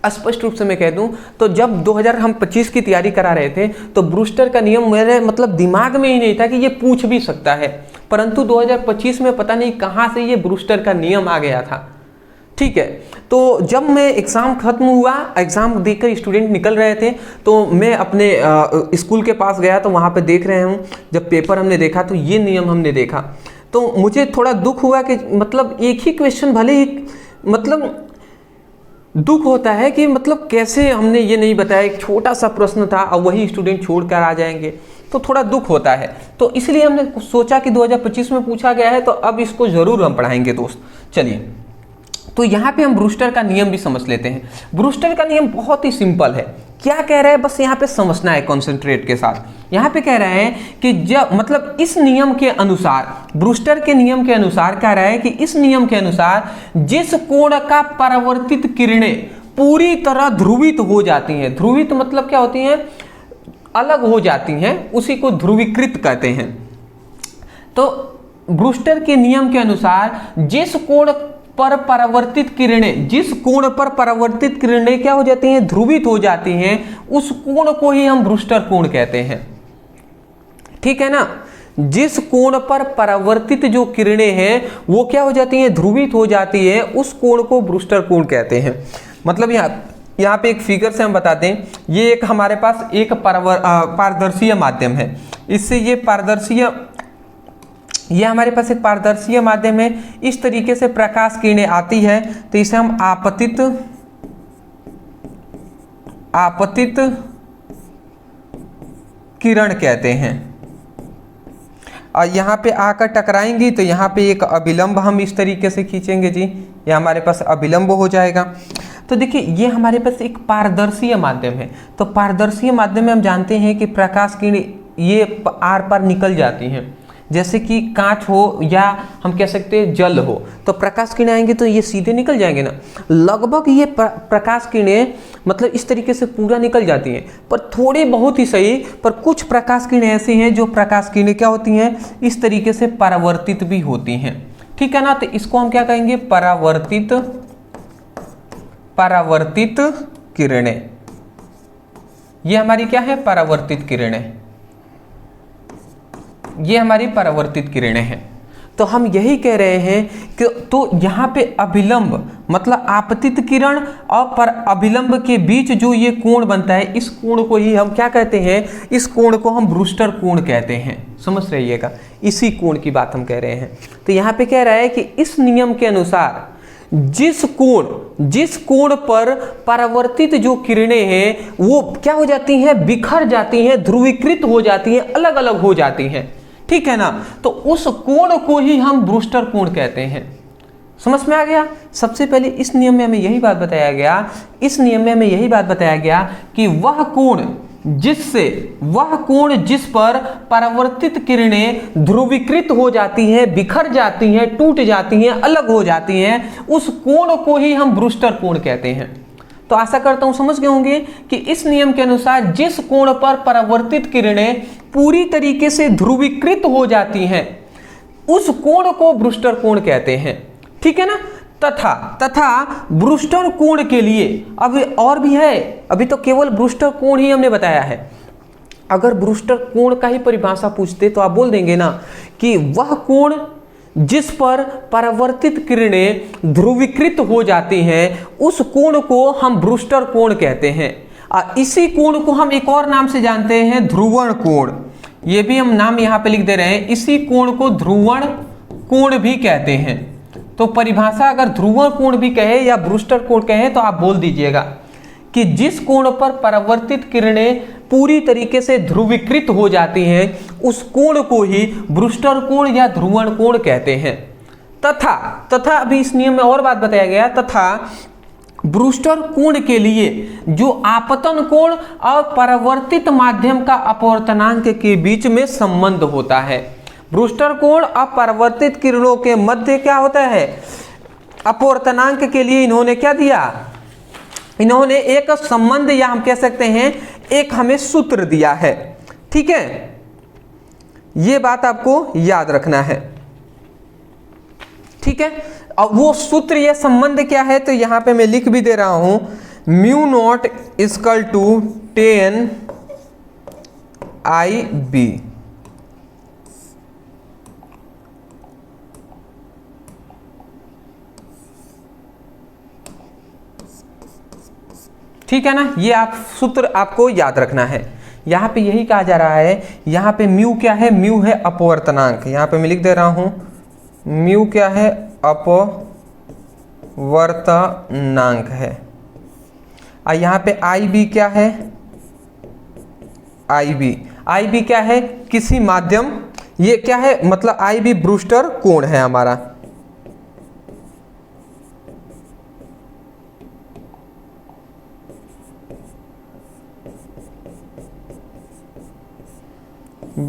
स्पष्ट रूप से मैं कह दूं तो जब 2025 की तैयारी करा रहे थे तो ब्रूस्टर का नियम मेरे मतलब दिमाग में ही नहीं था कि ये पूछ भी सकता है, परंतु 2025 में पता नहीं कहां से ये ब्रूस्टर का नियम आ गया था, ठीक है। तो जब मैं एग्ज़ाम खत्म हुआ, एग्ज़ाम देकर स्टूडेंट निकल रहे थे, तो मैं अपने स्कूल के पास गया तो वहाँ पे देख रहे हूँ, जब पेपर हमने देखा तो ये नियम हमने देखा, तो मुझे थोड़ा दुख हुआ कि मतलब एक ही क्वेश्चन, भले ही मतलब दुख होता है कि मतलब कैसे हमने ये नहीं बताया, एक छोटा सा प्रश्न था और वही स्टूडेंट छोड़ कर आ जाएंगे। तो थोड़ा दुख होता है। तो इसलिए हमने सोचा कि 2025 में पूछा गया है तो अब इसको जरूर हम पढ़ाएंगे दोस्त। चलिए, तो यहाँ पे हम ब्रूस्टर का नियम भी समझ लेते हैं। ब्रूस्टर का नियम बहुत ही सिंपल है। क्या कह रहा है, बस यहाँ पे समझना है कॉन्सेंट्रेट के साथ। यहाँ पे कह रहा है कि जब मतलब इस नियम के अनुसार, ब्रूस्टर के नियम के अनुसार कह रहा है कि इस नियम के अनुसार जिस कोण का परावर्तित किरणें पूरी तरह ध्रुवित हो जाती हैं, ध्रुवित मतलब क्या होती हैं, अलग हो जाती हैं, उसी को ध्रुवीकृत कहते हैं। तो ब्रूस्टर के नियम के अनुसार जिस कोण पर परावर्तित किरणें, जिस कोण पर परावर्तित किरणें क्या हो जाती हैं, ध्रुवित हो जाती हैं, उस कोण को ही हम ब्रूस्टर कोण कहते हैं। ठीक है ना। जिस कोण पर परावर्तित जो किरणें हैं वो क्या हो जाती हैं, ध्रुवित हो जाती है, उस कोण को ब्रूस्टर कोण कहते हैं। मतलब यहाँ पे एक फिगर से हम बताते हैं, ये एक हमारे पास एक पारदर्शीय माध्यम है। इससे ये हमारे पास एक पारदर्शीय माध्यम है। इस तरीके से प्रकाश किरणें आती है तो इसे हम आपतित किरण कहते हैं। और यहाँ पे आकर टकराएंगी तो यहाँ पे एक अभिलंब हम इस तरीके से खींचेंगे जी, ये हमारे पास अभिलंब हो जाएगा। तो देखिए ये हमारे पास एक पारदर्शीय माध्यम है। तो पारदर्शीय माध्यम में हम जानते हैं कि प्रकाश किरणें ये आर पार निकल जाती हैं। जैसे कि कांच हो या हम कह सकते हैं जल हो, तो प्रकाश किरणें आएंगे तो ये सीधे निकल जाएंगे ना। लगभग ये प्रकाश किरणें मतलब इस तरीके से पूरा निकल जाती हैं, पर थोड़े बहुत ही सही, पर कुछ प्रकाश किरणें ऐसी हैं जो प्रकाश किरणें क्या होती हैं, इस तरीके से परावर्तित भी होती हैं। ठीक है ना। तो इसको हम क्या कहेंगे, परावर्तित किरणें। ये हमारी क्या है, परावर्तित किरणें, ये हमारी परावर्तित किरणें हैं। तो हम यही कह रहे हैं कि तो यहाँ पे अभिलंब मतलब आपतित किरण और अभिलंब के बीच जो ये कोण बनता है, इस कोण को ही हम क्या कहते हैं, इस कोण को हम ब्रूस्टर कोण कहते हैं। समझ रहिएगा, इसी कोण की बात हम कह रहे हैं। तो यहाँ पे कह रहा है कि इस नियम के अनुसार जिस कोण पर परावर्तित जो किरणें हैं वो क्या हो जाती हैं, बिखर जाती हैं, ध्रुवीकृत हो जाती हैं, अलग अलग हो जाती हैं। ठीक है ना। तो उस कोण को ही हम ब्रूस्टर कोण कहते हैं। समझ में आ गया। सबसे पहले इस नियम में हमें यही बात बताया गया, कि वह कोण जिस पर परावर्तित किरणें ध्रुवीकृत हो जाती हैं, बिखर जाती हैं, टूट जाती हैं, अलग हो जाती हैं, उस कोण को ही हम ब्रूस्टर कोण कहते हैं। तो आशा करता हूं समझ गए होंगे कि इस नियम के अनुसार जिस कोण पर परावर्तित किरणें पूरी तरीके से ध्रुवीकृत हो जाती हैं, उस कोण को ब्रूस्टर कोण कहते हैं। ठीक है ना। तथा ब्रूस्टर कोण के लिए अब और भी है, अभी तो केवल ब्रूस्टर कोण ही हमने बताया है। अगर ब्रूस्टर कोण का ही परिभाषा पूछते तो आप बोल देंगे ना कि वह कोण जिस पर परावर्तित किरणें ध्रुवीकृत हो जाती हैं, उस कोण को हम ब्रूस्टर कोण कहते हैं। इसी कोण को हम एक और नाम से जानते हैं, ध्रुवण कोण। ये भी हम नाम यहाँ पे लिख दे रहे हैं। इसी कोण को ध्रुवण कोण भी कहते हैं। तो परिभाषा अगर ध्रुवण कोण भी कहे या ब्रूस्टर कोण कहे तो आप बोल दीजिएगा कि जिस कोण पर परावर्तित किरणें पूरी तरीके से ध्रुवीकृत हो जाती हैं, उस कोण को ही ब्रूस्टर कोण या ध्रुवण कोण कहते हैं। तथा अभी इस नियम में और बात बताया गया, तथा ब्रूस्टर कोण के लिए जो आपतन कोण और परावर्तित माध्यम का अपवर्तनांक के बीच में संबंध होता है। ब्रूस्टर कोण और परावर्तित किरणों के मध्य क्या होता है, अपवर्तनांक के लिए इन्होंने क्या दिया, इन्होंने एक संबंध या हम कह सकते हैं एक हमें सूत्र दिया है। ठीक है, ये बात आपको याद रखना है। ठीक है। अब वो सूत्र या संबंध क्या है, तो यहां पे मैं लिख भी दे रहा हूं, mu not equal to 10 IB। ठीक है ना। ये आप सूत्र आपको याद रखना है। यहाँ पे यही कहा जा रहा है, यहाँ पे म्यू क्या है, म्यू है अपवर्तनांक। यहाँ पे मैं लिख दे रहा हूँ, म्यू क्या है, अपवर्तनांक है। और यहाँ पे IB क्या है, IB। आई बी क्या है, किसी माध्यम, ये क्या है मतलब आई बी ब्रूस्टर कोण है हमारा।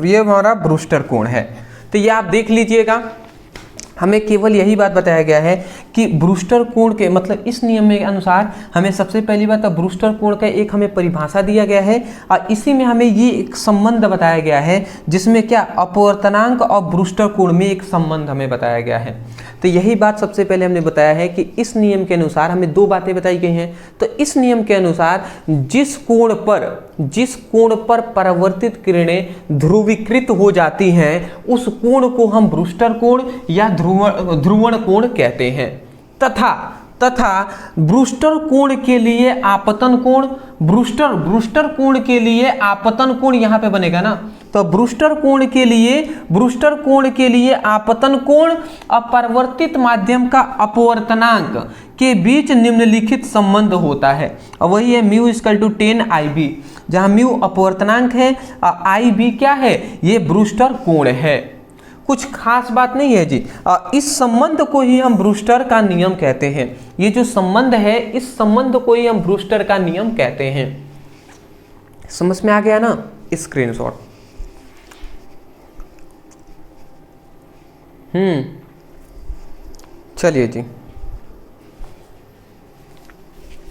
ये हमारा ब्रूस्टर कोण है। तो ये आप देख लीजिएगा, हमें केवल यही बात बताया गया है कि ब्रूस्टर कोण के मतलब इस नियम के अनुसार हमें सबसे पहली बात ब्रूस्टर कोण का एक हमें परिभाषा दिया गया है और इसी में हमें ये एक संबंध बताया गया है जिसमें क्या अपवर्तनांक और ब्रूस्टर कोण में एक संबंध हमें बताया गया है। तो यही बात सबसे पहले हमने बताया है कि इस नियम के अनुसार हमें दो बातें बताई गई हैं। तो इस नियम के अनुसार जिस कोण पर परावर्तित किरणें ध्रुवीकृत हो जाती हैं उस कोण को हम ब्रूस्टर कोण या ध्रुवण कोण कहते हैं। तथा ब्रूस्टर कोण के लिए आपतन कोण, ब्रूस्टर कोण के लिए आपतन कोण यहाँ पे बनेगा ना, तो ब्रूस्टर कोण के लिए आपतन कोण और परावर्तित माध्यम का अपवर्तनांक के बीच निम्नलिखित संबंध होता है और वही है म्यू इक्वल टू 10IB, जहाँ म्यू अपवर्तनांक है और IB क्या है, ये ब्रूस्टर कोण है। कुछ खास बात नहीं है जी। इस संबंध को ही हम ब्रूस्टर का नियम कहते हैं। ये जो संबंध है इस संबंध को ही हम ब्रूस्टर का नियम कहते हैं। समझ में आ गया ना? स्क्रीनशॉट। चलिए जी,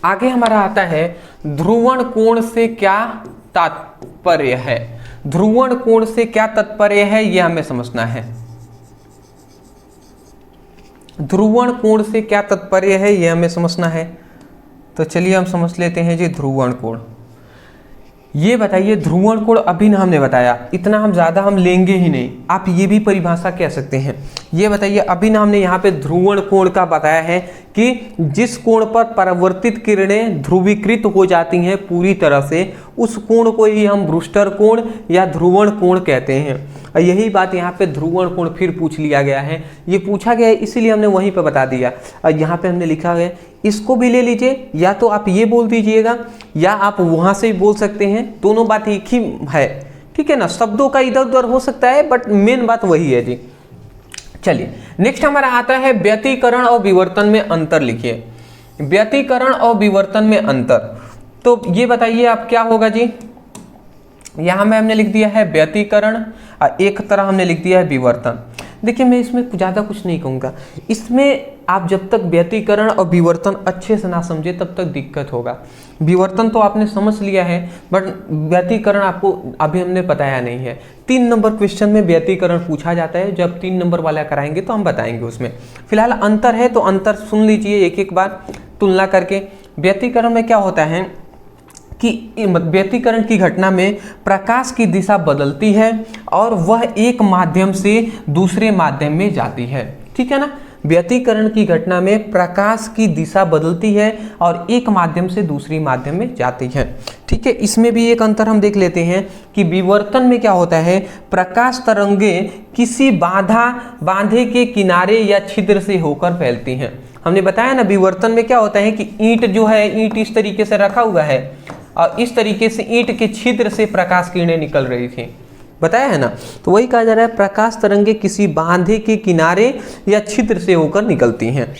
आगे हमारा आता है ध्रुवण कोण से क्या तात्पर्य है। ध्रुवण कोण से क्या तात्पर्य है ये हमें समझना है। ध्रुवण कोण से क्या तात्पर्य है ये हमें समझना है। तो चलिए हम समझ लेते हैं जी ध्रुवण कोण। ये बताइए ध्रुवण कोण अभी ना हमने बताया, इतना हम ज़्यादा हम लेंगे ही नहीं, आप ये भी परिभाषा कह सकते हैं। ये बताइए अभी ना हमने यहाँ पे ध्रुवण कोण का बताया है कि जिस कोण पर परावर्तित किरणें ध्रुवीकृत हो जाती हैं पूरी तरह से उस कोण को ही हम ब्रूस्टर कोण या ध्रुवण कोण कहते हैं। और यही बात यहाँ पे ध्रुवण कोण फिर पूछ लिया गया है, ये पूछा गया है इसीलिए हमने वहीं पे बता दिया। और यहाँ पे हमने लिखा है इसको भी ले लीजिए, या तो आप ये बोल दीजिएगा या आप वहाँ से भी बोल सकते हैं, दोनों बात एक ही है, ठीक है ना। शब्दों का इधर उधर हो सकता है बट मेन बात वही है जी। चलिए नेक्स्ट हमारा आता है व्यतिकरण और विवर्तन में अंतर लिखिए। व्यतिकरण और विवर्तन में अंतर, तो ये बताइए आप क्या होगा जी। यहाँ में हमने लिख दिया है व्यतिकरण और एक तरह हमने लिख दिया है विवर्तन। देखिए मैं इसमें ज़्यादा कुछ नहीं कहूँगा, इसमें आप जब तक व्यतिकरण और विवर्तन अच्छे से ना समझे तब तक दिक्कत होगा। विवर्तन तो आपने समझ लिया है बट व्यतिकरण आपको अभी हमने बताया नहीं है। 3 नंबर क्वेश्चन में व्यतिकरण पूछा जाता है, जब 3 नंबर वाला कराएंगे तो हम बताएंगे उसमें। फिलहाल अंतर है तो अंतर सुन लीजिए एक एक बार तुलना करके। व्यतिकरण में क्या होता है कि व्यतिकरण की घटना में प्रकाश की दिशा बदलती है और वह एक माध्यम से दूसरे माध्यम में जाती है, ठीक है ना। व्यतिकरण की घटना में प्रकाश की दिशा बदलती है और एक माध्यम से दूसरी माध्यम में जाती है, ठीक है। इसमें भी एक अंतर हम देख लेते हैं कि विवर्तन में क्या होता है, प्रकाश तरंगें किसी बांधे के किनारे या छिद्र से होकर फैलती हैं। हमने बताया ना विवर्तन में क्या होता है कि ईंट जो है, ईंट इस तरीके से रखा हुआ है और इस तरीके से ईंट के छिद्र से प्रकाश किरणें निकल रही थी, बताया है ना। तो वही कहा जा रहा है प्रकाश तरंगे किसी बांधे के किनारे या छिद्र से होकर निकलती हैं।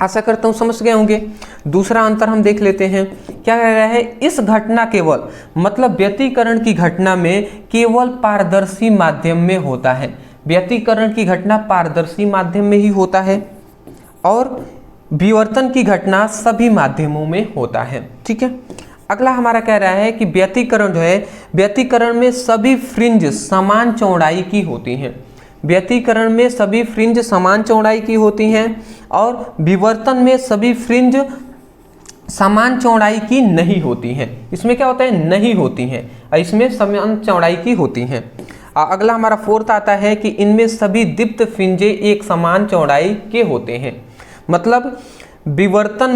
आशा करता हूँ समझ गए होंगे। दूसरा अंतर हम देख लेते हैं, क्या कह रहा है, इस घटना केवल मतलब व्यतिकरण की घटना में केवल पारदर्शी माध्यम में होता है। व्यतिकरण की घटना पारदर्शी माध्यम में ही होता है और विवर्तन की घटना सभी माध्यमों में होता है, ठीक है। अगला हमारा कह रहा है कि व्यतिकरण जो है, व्यतिकरण में सभी फ्रिंज समान चौड़ाई की होती हैं। व्यतिकरण में सभी फ्रिंज समान चौड़ाई की होती हैं और विवर्तन में सभी फ्रिंज समान चौड़ाई की नहीं होती हैं। इसमें क्या होता है, नहीं होती हैं, और इसमें समान चौड़ाई की होती हैं। अगला हमारा फोर्थ आता है कि इनमें सभी दीप्त फ्रिंजे एक समान चौड़ाई के होते हैं। मतलब व्यतिकरण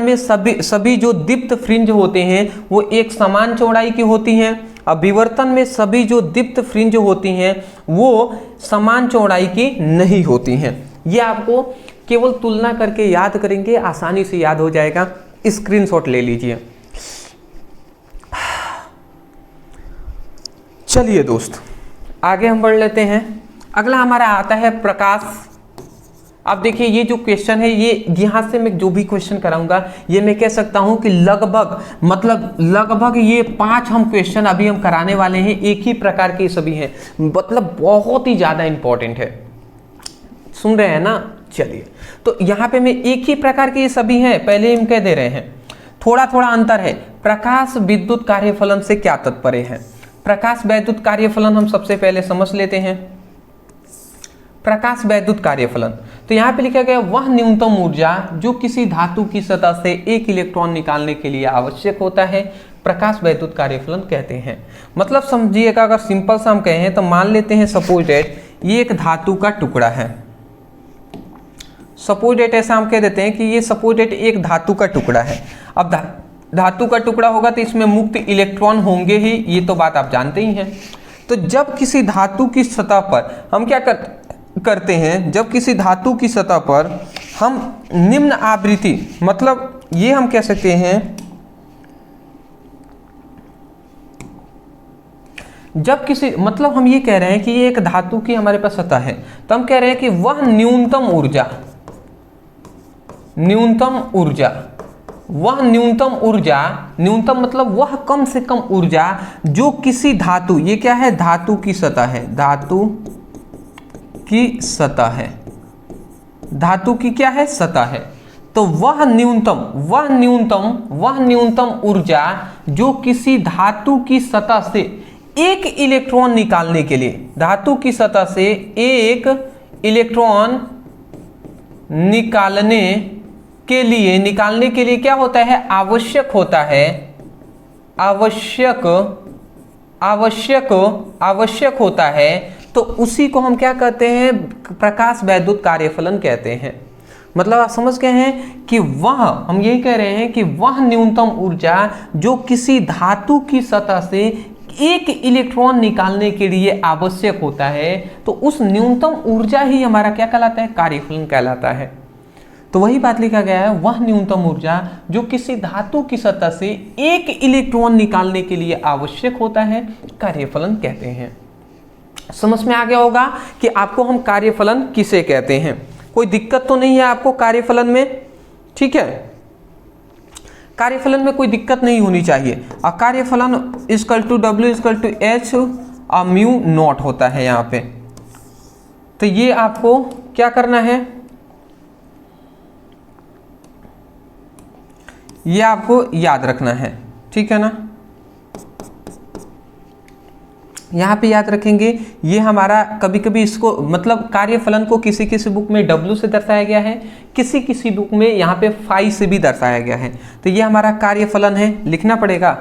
में सभी जो दीप्त फ्रिंज होते हैं वो एक समान चौड़ाई की होती हैं और विवर्तन में सभी जो दीप्त फ्रिंज होती हैं वो समान चौड़ाई की नहीं होती हैं। ये आपको केवल तुलना करके याद करेंगे, आसानी से याद हो जाएगा। स्क्रीनशॉट ले लीजिए। चलिए दोस्त आगे हम बढ़ लेते हैं। अगला हमारा आता है प्रकाश। अब देखिए ये जो क्वेश्चन है, ये यहाँ से मैं जो भी क्वेश्चन कराऊंगा ये मैं कह सकता हूँ कि लगभग ये 5 हम क्वेश्चन अभी हम कराने वाले हैं, एक ही प्रकार के सभी हैं, मतलब बहुत ही ज़्यादा इंपॉर्टेंट है। सुन रहे हैं ना? चलिए, तो यहाँ पे मैं एक ही प्रकार के ये सभी हैं, पहले हम कह दे रहे हैं, थोड़ा थोड़ा अंतर है। प्रकाश विद्युत कार्यफलन से क्या तात्पर्य है? प्रकाश वैद्युत कार्यफलन हम सबसे पहले समझ लेते हैं। प्रकाश वैद्युत कार्यफलन, तो यहाँ पे लिखा गया वह न्यूनतम ऊर्जा जो किसी धातु की सतह से एक इलेक्ट्रॉन निकालने के लिए आवश्यक होता है, प्रकाश वैद्युत कार्यफलन कहते हैं। मतलब समझिएगा, अगर सिंपल सा हम कहें तो मान लेते हैं सपोज डेट ये एक धातु का टुकड़ा है। सपोज डेट ऐसा हम कह देते हैं कि ये सपोज डेट एक धातु का टुकड़ा है। अब धातु का टुकड़ा होगा तो इसमें मुक्त इलेक्ट्रॉन होंगे ही, ये तो बात आप जानते ही हैं। तो जब किसी धातु की सतह पर हम क्या करते हैं, जब किसी धातु की सतह पर हम निम्न आवृत्ति, मतलब ये हम कह सकते हैं, जब किसी, मतलब हम ये कह रहे हैं कि ये एक धातु की हमारे पास सतह है, तो हम कह रहे हैं कि वह न्यूनतम ऊर्जा, न्यूनतम मतलब वह कम से कम ऊर्जा जो किसी धातु, ये क्या है, धातु की सतह है, धातु की सतह है, धातु की क्या है, सतह है। तो वह न्यूनतम ऊर्जा जो किसी धातु की सतह से एक इलेक्ट्रॉन निकालने के लिए, धातु की सतह से एक इलेक्ट्रॉन निकालने के लिए क्या होता है, आवश्यक होता है, तो उसी को हम क्या कहते हैं, प्रकाश वैद्युत कार्यफलन कहते हैं। मतलब आप समझ गए हैं कि हम यही कह रहे हैं कि वह न्यूनतम ऊर्जा जो किसी धातु की सतह से एक इलेक्ट्रॉन निकालने के लिए आवश्यक होता है, तो उस न्यूनतम ऊर्जा ही हमारा क्या कहलाता है, कार्यफलन कहलाता है। तो वही बात लिखा गया है, वह न्यूनतम ऊर्जा जो किसी धातु की सतह से एक इलेक्ट्रॉन निकालने के लिए आवश्यक होता है, कार्यफलन कहते हैं। समझ में आ गया होगा कि आपको हम कार्यफलन किसे कहते हैं। कोई दिक्कत तो नहीं है आपको कार्यफलन में? ठीक है, कार्यफलन में कोई दिक्कत नहीं होनी चाहिए। और कार्यफलन equal to W equal to H और म्यू नॉट होता है यहाँ पे। तो ये आपको क्या करना है, ये आपको याद रखना है, ठीक है ना। यहाँ पे याद रखेंगे, ये हमारा कभी कभी इसको, मतलब कार्यफलन को किसी किसी बुक में W से दर्शाया गया है, किसी किसी बुक में यहाँ पे फाई से भी दर्शाया गया है। तो ये हमारा कार्यफलन है, लिखना पड़ेगा,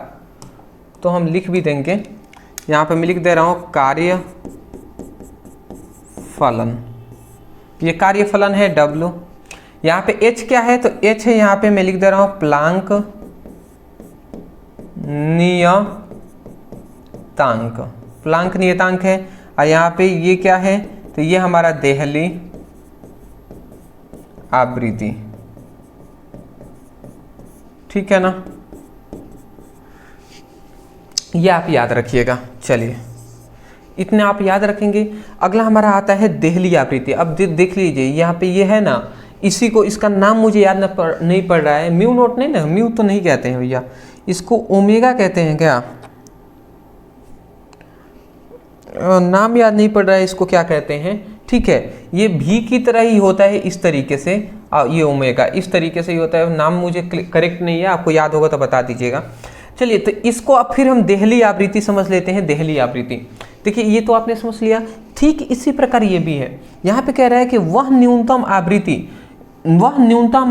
तो हम लिख भी देंगे। यहाँ पे मैं लिख दे रहा हूँ कार्यफलन, ये कार्यफलन है W। यहाँ पे H क्या है, तो H है, यहाँ पे मैं लिख दे रहा हूँ प्लांक नियतांक है। और यहाँ पे ये क्या है, तो ये हमारा देहली आवृत्ति, ठीक है ना। ये आप याद रखिएगा। चलिए, इतने आप याद रखेंगे। अगला हमारा आता है देहली आवृत्ति। अब देख लीजिए यहाँ पे ये है ना, इसी को, इसका नाम मुझे याद नहीं पड़ रहा है, म्यू नोट नहीं ना, म्यू तो नहीं कहते हैं भैया, इसको ओमेगा कहते हैं क्या, नाम याद नहीं पड़ रहा है, इसको क्या कहते हैं। ठीक है, ये भी की तरह ही होता है इस तरीके से, ये ओमेगा इस तरीके से ही होता है। नाम मुझे करेक्ट नहीं है, आपको याद होगा तो बता दीजिएगा। चलिए, तो इसको अब फिर हम देहली आवृत्ति समझ लेते हैं। देहली आवृत्ति, देखिए ये तो आपने समझ लिया। ठीक इसी प्रकार ये भी है, यहाँ पे कह रहा है कि वह न्यूनतम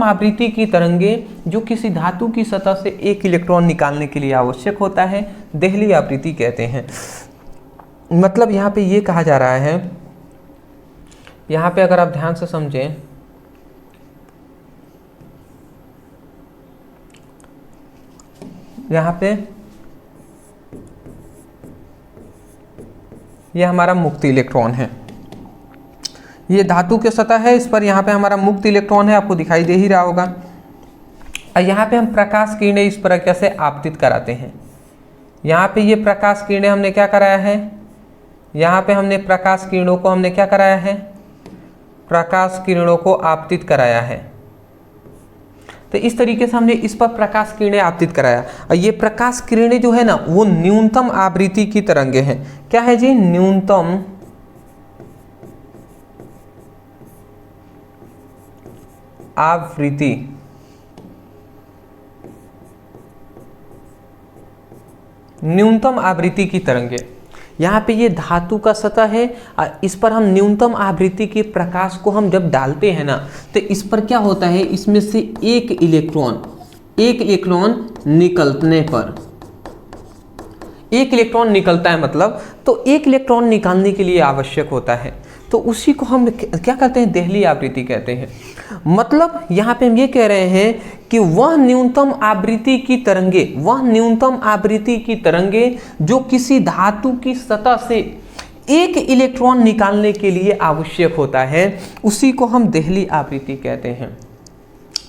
आवृत्ति की तरंगे जो किसी धातु की सतह से एक इलेक्ट्रॉन निकालने के लिए आवश्यक होता है, देहली आवृत्ति कहते हैं। मतलब यहाँ पे ये कहा जा रहा है, यहाँ पे अगर आप ध्यान से समझें, यहाँ पे ये हमारा मुक्त इलेक्ट्रॉन है, ये धातु के सतह है, इस पर यहाँ पे हमारा मुक्त इलेक्ट्रॉन है, आपको दिखाई दे ही रहा होगा। और यहाँ पे हम प्रकाश किरणें इस प्रकार से आपतित कराते हैं, यहाँ पे ये प्रकाश किरणें हमने क्या कराया है, यहाँ पे हमने प्रकाश किरणों को हमने क्या कराया है, प्रकाश किरणों को आपतित कराया है। तो इस तरीके से हमने इस पर प्रकाश किरणें आपतित कराया। और ये प्रकाश किरणें जो है ना वो न्यूनतम आवृत्ति की तरंगे हैं। क्या है जी, न्यूनतम आवृत्ति, न्यूनतम आवृत्ति की तरंगे। यहाँ पे ये धातु का सतह है और इस पर हम न्यूनतम आवृत्ति के प्रकाश को हम जब डालते हैं ना तो इस पर क्या होता है, इसमें से एक इलेक्ट्रॉन निकलने पर, एक इलेक्ट्रॉन निकलता है मतलब, तो एक इलेक्ट्रॉन निकालने के लिए आवश्यक होता है, तो उसी को हम क्या कहते हैं, देहली आवृत्ति कहते हैं। मतलब यहाँ पे हम ये कह रहे हैं कि वह न्यूनतम आवृत्ति की तरंगे जो किसी धातु की सतह से एक इलेक्ट्रॉन निकालने के लिए आवश्यक होता है, उसी को हम देहली आवृत्ति कहते हैं।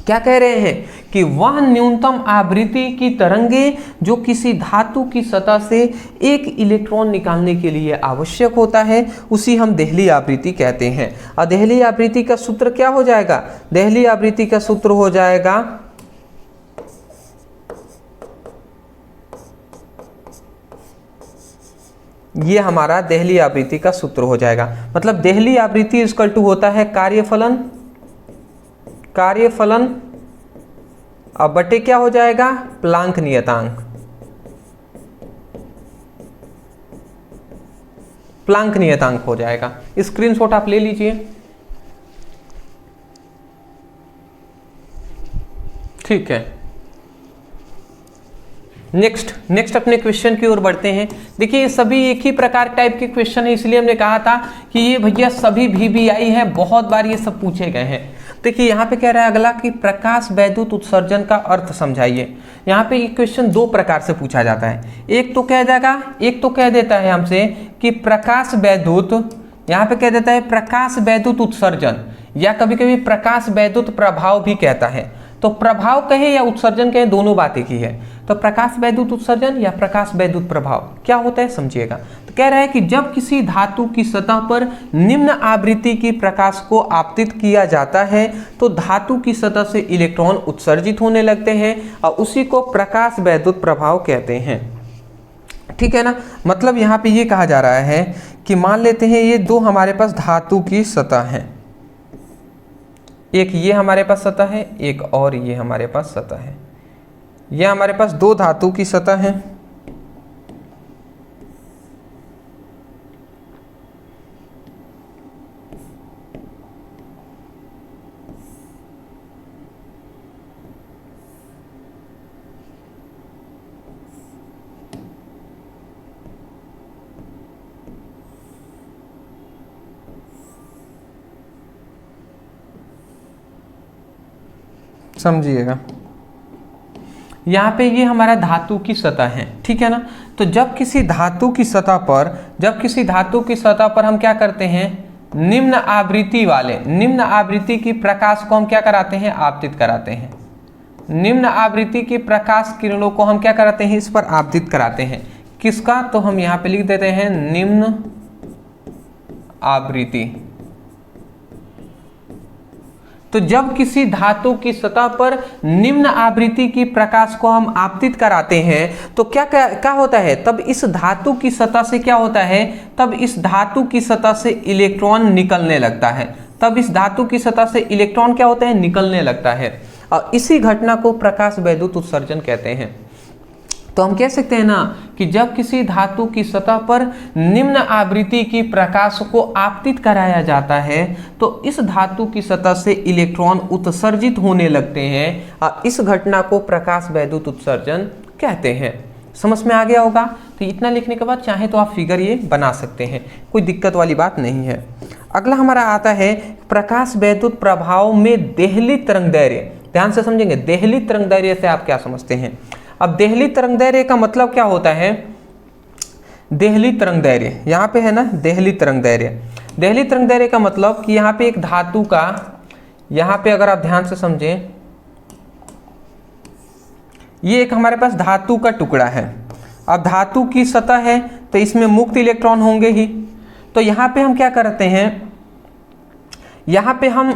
क्या कह रहे हैं कि वह न्यूनतम आवृत्ति की तरंगे जो किसी धातु की सतह से एक इलेक्ट्रॉन निकालने के लिए आवश्यक होता है, उसी हम देहली आवृत्ति कहते हैं। और देहली आवृत्ति का सूत्र क्या हो जाएगा, देहली आवृत्ति का सूत्र हो जाएगा ये हमारा देहली आवृत्ति का सूत्र हो जाएगा। मतलब देहली आवृत्ति इक्वल टू होता है कार्यफलन अब बटे क्या हो जाएगा, प्लांक नियतांक। प्लांक नियतांक हो जाएगा। स्क्रीनशॉट आप ले लीजिए। ठीक है, नेक्स्ट अपने क्वेश्चन की ओर बढ़ते हैं। देखिए ये सभी एक ही प्रकार टाइप के क्वेश्चन है, इसलिए हमने कहा था कि ये भैया सभी VBI है, बहुत बार ये सब पूछे गए हैं। देखिए यहाँ पे कह रहा है अगला कि प्रकाश वैद्युत उत्सर्जन का अर्थ समझाइए। यहाँ पे ये क्वेश्चन दो प्रकार से पूछा जाता है। एक तो कह देता है हमसे कि प्रकाश वैद्युत, यहाँ पे कह देता है प्रकाश वैद्युत उत्सर्जन, या कभी कभी प्रकाश वैद्युत प्रभाव भी कहता है। तो प्रभाव कहे या उत्सर्जन कहे, दोनों बात एक ही है। तो प्रकाश वैद्युत उत्सर्जन या प्रकाश वैद्युत प्रभाव क्या होता है समझिएगा। तो कह रहा है कि जब किसी धातु की सतह पर निम्न आवृत्ति की प्रकाश को आपतित किया जाता है तो धातु की सतह से इलेक्ट्रॉन उत्सर्जित होने लगते हैं और उसी को प्रकाश वैद्युत प्रभाव कहते हैं। ठीक है ना। मतलब यहाँ पे ये कहा जा रहा है कि मान लेते हैं ये दो हमारे पास धातु की सतह है, एक ये हमारे पास सतह है, एक और ये हमारे पास सतह है। ये हमारे पास दो धातु की सतह है। समझिएगा, यहाँ पे ये हमारा धातु की सतह है। ठीक है ना। तो जब किसी धातु की सतह पर हम क्या करते हैं, निम्न आवृत्ति की प्रकाश को हम क्या कराते हैं, आपतित कराते हैं। निम्न आवृत्ति की प्रकाश किरणों को हम क्या कराते हैं, इस पर आपतित कराते हैं। किसका, तो हम यहाँ पे लिख देते हैं निम्न आवृत्ति। तो जब किसी धातु की सतह पर निम्न आवृत्ति की प्रकाश को हम आपतित कराते हैं तो क्या होता है, तब इस धातु की सतह से क्या होता है, तब इस धातु की सतह से इलेक्ट्रॉन निकलने लगता है। तब इस धातु की सतह से इलेक्ट्रॉन क्या होता है, निकलने लगता है। और इसी घटना को प्रकाश वैद्युत उत्सर्जन कहते हैं। तो हम कह सकते हैं ना कि जब किसी धातु की सतह पर निम्न आवृत्ति की प्रकाश को आपतित कराया जाता है तो इस धातु की सतह से इलेक्ट्रॉन उत्सर्जित होने लगते हैं और इस घटना को प्रकाश वैद्युत उत्सर्जन कहते हैं। समझ में आ गया होगा। तो इतना लिखने के बाद चाहे तो आप फिगर ये बना सकते हैं, कोई दिक्कत वाली बात नहीं है। अगला हमारा आता है प्रकाश वैद्युत प्रभाव में देहली तरंगदैर्घ्य। ध्यान से समझेंगे, देहली तरंगदैर्घ्य से आप क्या समझते हैं। अब देहली तरंगदैर्घ्य का मतलब क्या होता है, देहली तरंगदैर्घ्य यहाँ पे है ना, देहली तरंगदैर्घ्य का मतलब कि यहाँ पे एक धातु का, यहाँ पे अगर आप ध्यान से समझें, ये एक हमारे पास धातु का टुकड़ा है। अब धातु की सतह है तो इसमें मुक्त इलेक्ट्रॉन होंगे ही। तो यहाँ पे हम क्या करते हैं, यहाँ पे हम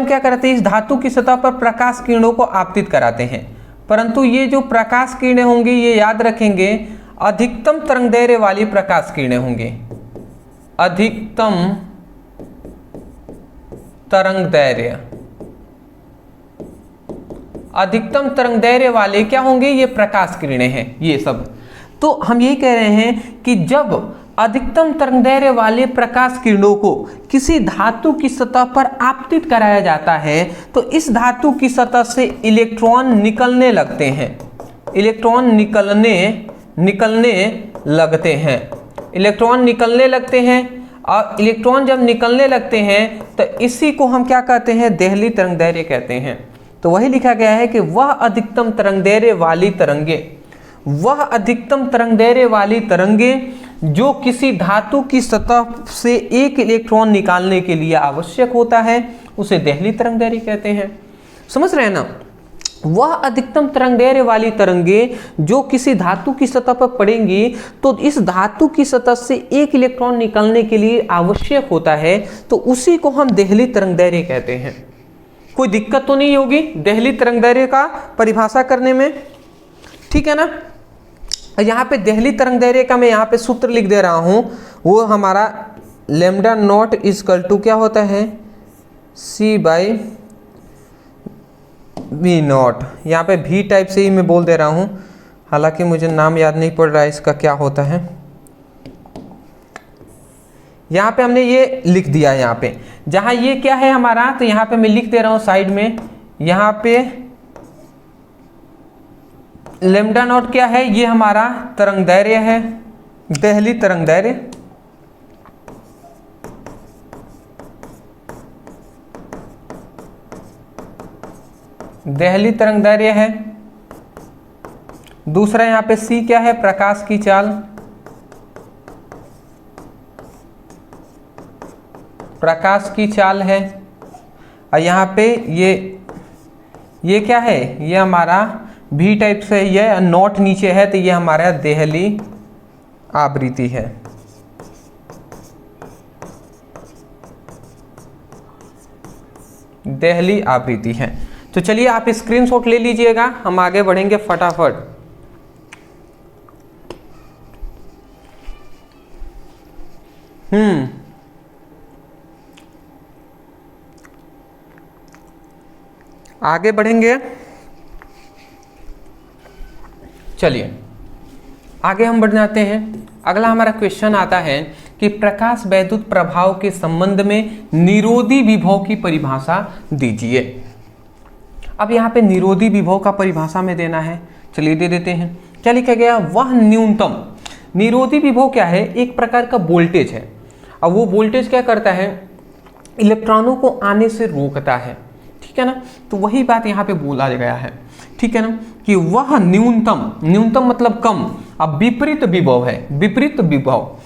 क्या करते हैं, इस धातु की सतह पर प्रकाश किरणों को आपतित कराते हैं। परंतु ये जो प्रकाश किरणें होंगी, ये याद रखेंगे अधिकतम तरंगदैर्घ्य वाली प्रकाश किरणें होंगी। अधिकतम तरंगदैर्घ्य वाले क्या होंगे, ये प्रकाश किरणें हैं ये सब। तो हम यही कह रहे हैं कि जब अधिकतम तरंगदैर्घ्य वाले प्रकाश किरणों को किसी धातु की सतह पर आपतित कराया जाता है तो इस धातु की सतह से इलेक्ट्रॉन निकलने लगते हैं। इलेक्ट्रॉन निकलने लगते हैं और इलेक्ट्रॉन जब निकलने लगते हैं तो इसी को हम क्या कहते हैं, देहली तरंगदैर्घ्य कहते हैं। तो वही लिखा गया है कि वह अधिकतम तरंगदैर्घ्य वाली तरंगे जो किसी धातु की सतह से एक इलेक्ट्रॉन निकालने के लिए आवश्यक होता है उसे देहली तरंगदैर्घ्य कहते हैं। समझ रहे हैं ना? वह अधिकतम तरंगदैर्घ्य वाली तरंगे जो किसी धातु की सतह पर पड़ेंगी तो इस धातु की सतह से एक इलेक्ट्रॉन निकलने के लिए आवश्यक होता है, तो उसी को हम देहली तरंगदैर्घ्य कहते हैं। कोई दिक्कत तो नहीं होगी देहली तरंगदैर्घ्य का परिभाषा करने में, ठीक है ना? यहाँ पे देहली तरंगदैर्घ्य का मैं यहाँ पे सूत्र लिख दे रहा हूँ, वो हमारा लैम्डा नॉट इक्वल टू क्या होता है, C/V नॉट। यहाँ पे V टाइप से ही मैं बोल दे रहा हूँ, हालांकि मुझे नाम याद नहीं पड़ रहा है इसका क्या होता है। यहाँ पे हमने ये लिख दिया है, यहाँ पे जहाँ ये क्या है हमारा, तो यहाँ पे मैं लिख दे रहा हूँ साइड में, यहाँ पे लैम्डा नॉट क्या है, ये हमारा तरंगदैर्घ्य है, देहली तरंगदैर्घ्य। देहली तरंगदैर्घ्य है। दूसरा यहाँ पे C क्या है, प्रकाश की चाल। प्रकाश की चाल है। और यहाँ पे ये क्या है, ये हमारा V टाइप से, ये नॉट नीचे है तो ये हमारा देहली आवृत्ति है। देहली आवृत्ति है। तो चलिए आप स्क्रीनशॉट ले लीजिएगा, हम आगे बढ़ेंगे फटाफट। आगे बढ़ेंगे। चलिए आगे हम बढ़ जाते हैं। अगला हमारा क्वेश्चन आता है कि प्रकाश वैद्युत प्रभाव के संबंध में निरोधी विभव की परिभाषा दीजिए। अब यहाँ पे निरोधी विभव का परिभाषा में देना है, चलिए दे देते हैं। क्या लिखा गया, वह न्यूनतम। निरोधी विभव क्या है, एक प्रकार का वोल्टेज है। अब वो वोल्टेज क्या करता है, इलेक्ट्रॉनों को आने से रोकता है, ठीक है ना। तो वही बात यहाँ पे बोला गया है, ठीक है ना, कि वह न्यूनतम, न्यूनतम मतलब कम। अब विपरीत विभव है, विपरीत विभव,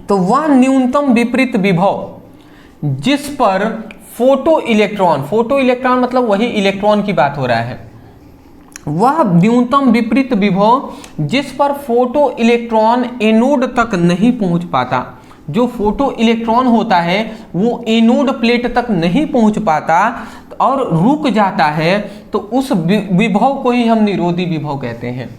तो वह न्यूनतम विपरीत विभव जिस पर फोटो इलेक्ट्रॉन, फोटो इलेक्ट्रॉन मतलब वही इलेक्ट्रॉन की बात हो रहा है, वह न्यूनतम विपरीत विभव जिस पर फोटो इलेक्ट्रॉन एनोड तक नहीं पहुंच पाता। जो फोटो इलेक्ट्रॉन होता है वो एनोड प्लेट तक नहीं पहुंच पाता और रुक जाता है, तो उस विभव को ही हम निरोधी विभव कहते हैं।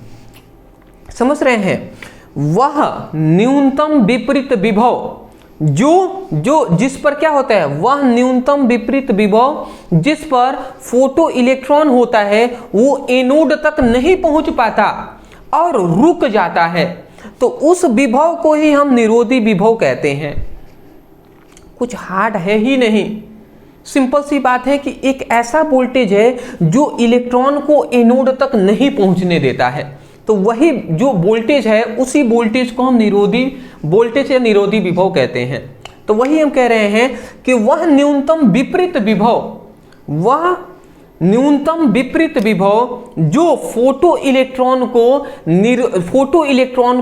समझ रहे हैं? वह न्यूनतम विपरीत विभव जो जिस पर क्या होता है, वह न्यूनतम विपरीत विभव जिस पर फोटो इलेक्ट्रॉन होता है वो एनोड तक नहीं पहुंच पाता और रुक जाता है, तो उस विभव को ही हम निरोधी विभव कहते हैं। कुछ हार्ड है ही नहीं, सिंपल सी बात है कि एक ऐसा वोल्टेज है जो इलेक्ट्रॉन को एनोड तक नहीं पहुंचने देता है, तो वही जो वोल्टेज है उसी वोल्टेज को हम निरोधी वोल्टेज या निरोधी विभव कहते हैं। तो वही हम कह रहे हैं कि वह न्यूनतम विपरीत विभव, वह न्यूनतम विपरीत विभव जो फोटो इलेक्ट्रॉन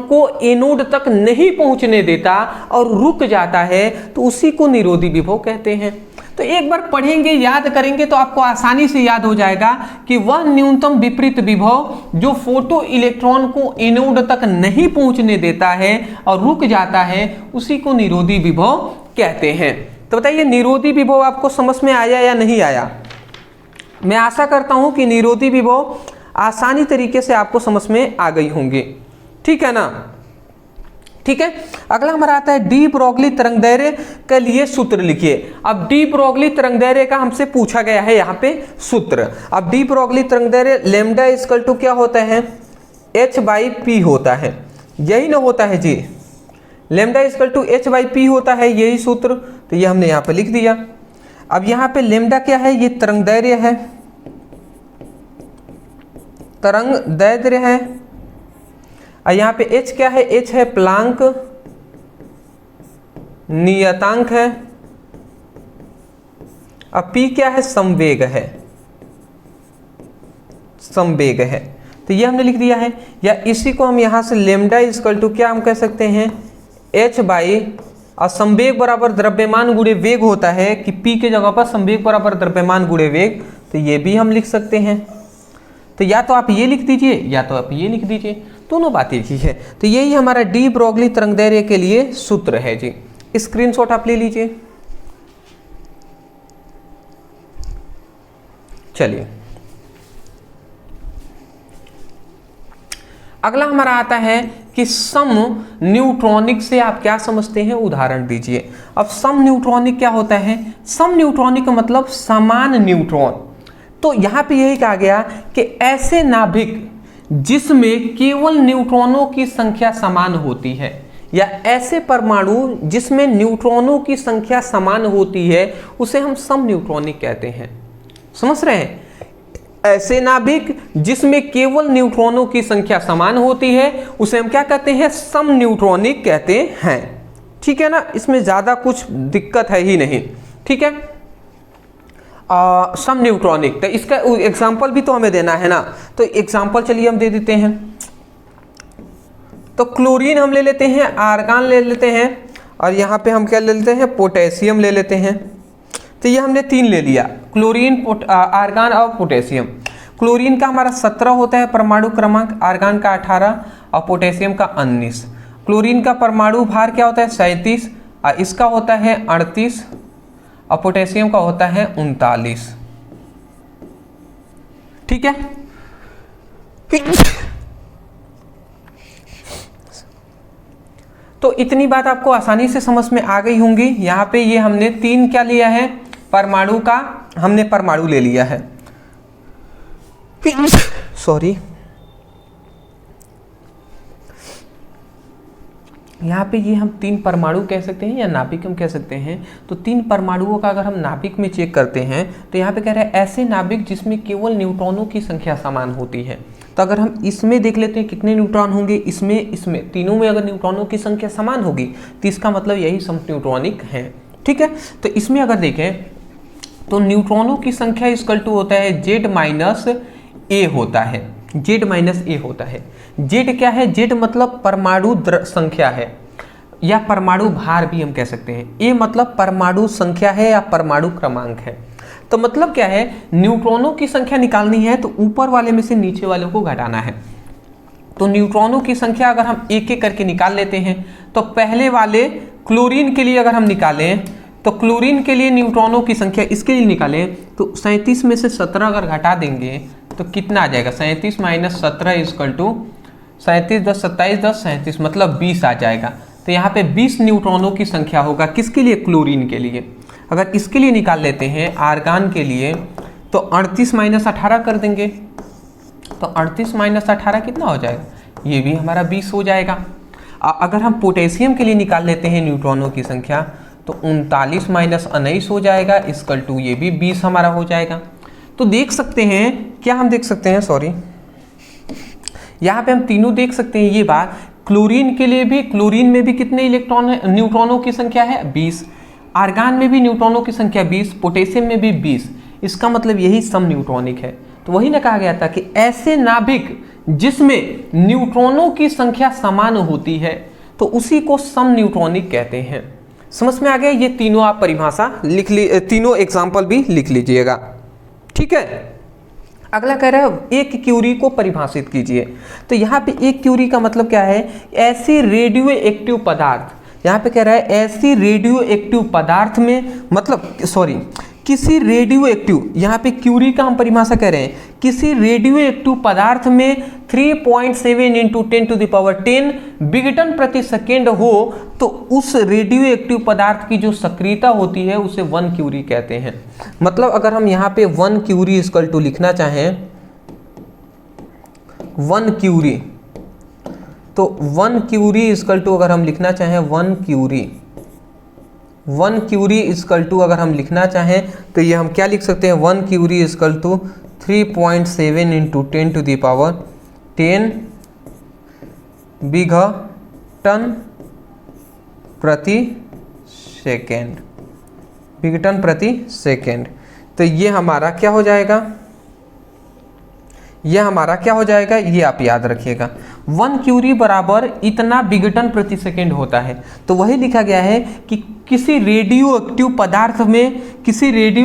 को एनोड तक नहीं पहुंचने देता और रुक जाता है, तो उसी को निरोधी विभव कहते हैं। तो एक बार पढ़ेंगे, याद करेंगे तो आपको आसानी से याद हो जाएगा कि वह न्यूनतम विपरीत विभव जो फोटो इलेक्ट्रॉन को एनोड तक नहीं पहुंचने देता है और रुक जाता है, उसी को निरोधी विभव कहते हैं। तो बताइए, निरोधी विभव आपको समझ में आया या नहीं आया? मैं आशा करता हूं कि निरोधी विभव आसानी तरीके से आपको समझ में आ गई होंगी, ठीक है ना? ठीक है, अगला हमारा आता है डी ब्रोगली तरंगदैर्घ्य के लिए सूत्र लिखिए। अब डी ब्रोगली तरंगदैर्घ्य का हमसे पूछा गया है यहाँ पे सूत्र। अब डी ब्रोगली तरंगदैर्घ्य लैम्डा इक्वल टू क्या होता है? h/p होता है, यही ना होता है जी? लैम्डा इक्वल टू h/p होता है, यही सूत्र। तो ये हमने यहाँ पे लिख दिया। अब यहाँ पे लैम्डा क्या है? ये तरंगदैर्घ्य है, तरंगदैर्घ्य है। और यहाँ पे h क्या है? h है प्लांक नियतांक है। अब p क्या है? संवेग है, संवेग है। तो ये हमने लिख दिया है। या इसी को हम यहाँ से लैम्डा इक्वल टू क्या हम कह सकते हैं? h बाई, और संवेग बराबर द्रव्यमान गुणे वेग होता है कि p के जगह पर संवेग बराबर द्रव्यमान गुणे वेग, तो ये भी हम लिख सकते हैं। तो या तो आप ये लिख दीजिए या तो आप ये लिख दीजिए, दोनों बातें ही है। तो यही हमारा डी ब्रोगली तरंगदैर्घ्य के लिए सूत्र है जी। स्क्रीनशॉट आप ले लीजिए। चलिए, अगला हमारा आता है कि सम न्यूट्रॉनिक से आप क्या समझते हैं? उदाहरण दीजिए। अब सम न्यूट्रॉनिक क्या होता है? सम न्यूट्रॉनिक का मतलब समान न्यूट्रॉन। तो यहां पे यही कहा गया कि ऐसे नाभिक जिसमें केवल न्यूट्रॉनों की संख्या समान होती है, या ऐसे परमाणु जिसमें न्यूट्रॉनों की संख्या समान होती है, उसे हम सम न्यूट्रॉनिक कहते हैं। समझ रहे हैं? ऐसे नाभिक जिसमें केवल न्यूट्रॉनों की संख्या समान होती है, उसे हम क्या कहते हैं? सम न्यूट्रॉनिक कहते हैं। ठीक है ना? इसमें ज्यादा कुछ दिक्कत है ही नहीं। ठीक है, सम न्यूट्रॉनिक। तो इसका एग्जाम्पल भी तो हमें देना है ना, तो एग्जाम्पल चलिए हम दे देते हैं। तो क्लोरीन हम ले लेते हैं, आर्गन ले लेते हैं, और यहाँ पे हम क्या ले लेते हैं? पोटेशियम ले लेते हैं। तो ये हमने 3 ले लिया, क्लोरीन, आर्गन और पोटेशियम। क्लोरीन का हमारा 17 होता है परमाणु क्रमांक, आर्गन का 18 और पोटेशियम का 19। क्लोरीन का परमाणु भार क्या होता है? 37, और इसका होता है 38, और पोटेशियम का होता है 39। ठीक है, तो इतनी बात आपको आसानी से समझ में आ गई होंगी। यहाँ पे ये हमने 3 क्या लिया है? परमाणु का हमने परमाणु ले लिया है। सॉरी, यहाँ पे ये हम 3 परमाणु कह सकते हैं या नाभिक हम कह सकते हैं। तो 3 परमाणुओं का अगर हम नाभिक में चेक करते हैं, तो यहाँ पे कह रहा है ऐसे नाभिक जिसमें केवल न्यूट्रॉनों की संख्या समान होती है। तो अगर हम इसमें देख लेते हैं कितने न्यूट्रॉन होंगे, इसमें तीनों में अगर न्यूट्रॉनों की संख्या समान होगी, तो इसका मतलब यही सम न्यूट्रॉनिक है। ठीक है, तो इसमें अगर देखें तो न्यूट्रॉनों की संख्या इक्वल टू होता है Z माइनस ए होता है, Z माइनस ए होता है। Z क्या है? Z मतलब परमाणु संख्या है, या परमाणु भार भी हम कह सकते हैं। ए मतलब परमाणु संख्या है या परमाणु क्रमांक है। तो मतलब क्या है? न्यूट्रॉनों की संख्या निकालनी है तो ऊपर वाले में से नीचे वाले को घटाना है। तो न्यूट्रॉनों की संख्या अगर हम एक एक करके निकाल लेते हैं, तो पहले वाले क्लोरीन के लिए अगर हम निकालें, तो क्लोरीन के लिए न्यूट्रॉनों की संख्या इसके लिए निकालें तो 37 में से 17 अगर घटा देंगे तो कितना आ जाएगा? 37 माइनस 17 इक्वल टू 37 10 27 10 37, मतलब 20 आ जाएगा। तो यहाँ पे 20 न्यूट्रॉनों की संख्या होगा। किसके लिए? क्लोरीन के लिए। अगर इसके लिए निकाल लेते हैं आर्गन के लिए, तो 38 माइनस 18 कर देंगे, तो 38 माइनस 18 कितना हो जाएगा? ये भी हमारा 20 हो जाएगा। अगर हम पोटेशियम के लिए निकाल लेते हैं न्यूट्रॉनों की संख्या, तो 39 माइनस 19 हो जाएगा, इक्वल टू ये भी 20 हमारा हो जाएगा। तो देख सकते हैं, क्या हम देख सकते हैं, सॉरी, यहाँ पे हम तीनों देख सकते हैं ये बात। क्लोरीन के लिए भी, क्लोरीन में भी कितने इलेक्ट्रॉन है? न्यूट्रॉनों की संख्या है 20। आर्गन में भी न्यूट्रॉनों की संख्या 20, पोटेशियम में भी 20। इसका मतलब यही सम न्यूट्रॉनिक है। तो वही ना कहा गया था कि ऐसे नाभिक जिसमें न्यूट्रॉनों की संख्या समान होती है तो उसी को सम न्यूट्रॉनिक कहते हैं। समझ में आ गया? ये तीनों आप परिभाषा लिख तीनों एग्जाम्पल भी लिख लीजिएगा, ठीक है। अगला कह रहा है एक क्यूरी को परिभाषित कीजिए। तो यहाँ पे एक क्यूरी का मतलब क्या है? ऐसी रेडियो एक्टिव पदार्थ, यहाँ पे कह रहा है ऐसी रेडियो एक्टिव पदार्थ में, मतलब सॉरी किसी रेडियो एक्टिव, यहाँ पे क्यूरी का हम परिभाषा कह रहे हैं, किसी रेडियो एक्टिव पदार्थ में 3.7 × 10⁻10 विघटन प्रति सेकेंड हो तो उस रेडियो एक्टिव पदार्थ की जो सक्रियता होती है उसे 1 क्यूरी कहते हैं। मतलब अगर हम यहाँ पे 1 क्यूरी इक्वल टू लिखना चाहें 1 क्यूरी, तो 1 क्यूरी इक्वल टू अगर हम लिखना चाहें 1 क्यूरी इक्वल टू अगर हम लिखना चाहें तो ये हम क्या लिख सकते हैं? 1 क्यूरी इक्वल टू 3.7 × 10⁻10 विघटन प्रति सेकेंड, विघटन प्रति सेकेंड। तो ये हमारा क्या हो जाएगा? यह हमारा क्या हो जाएगा? ये आप याद रखिएगा, 1 क्यूरी बराबर इतना विघटन प्रति सेकेंड होता है। तो वही लिखा गया है कि किसी रेडियो एक्टिव पदार्थ में 3.7 ×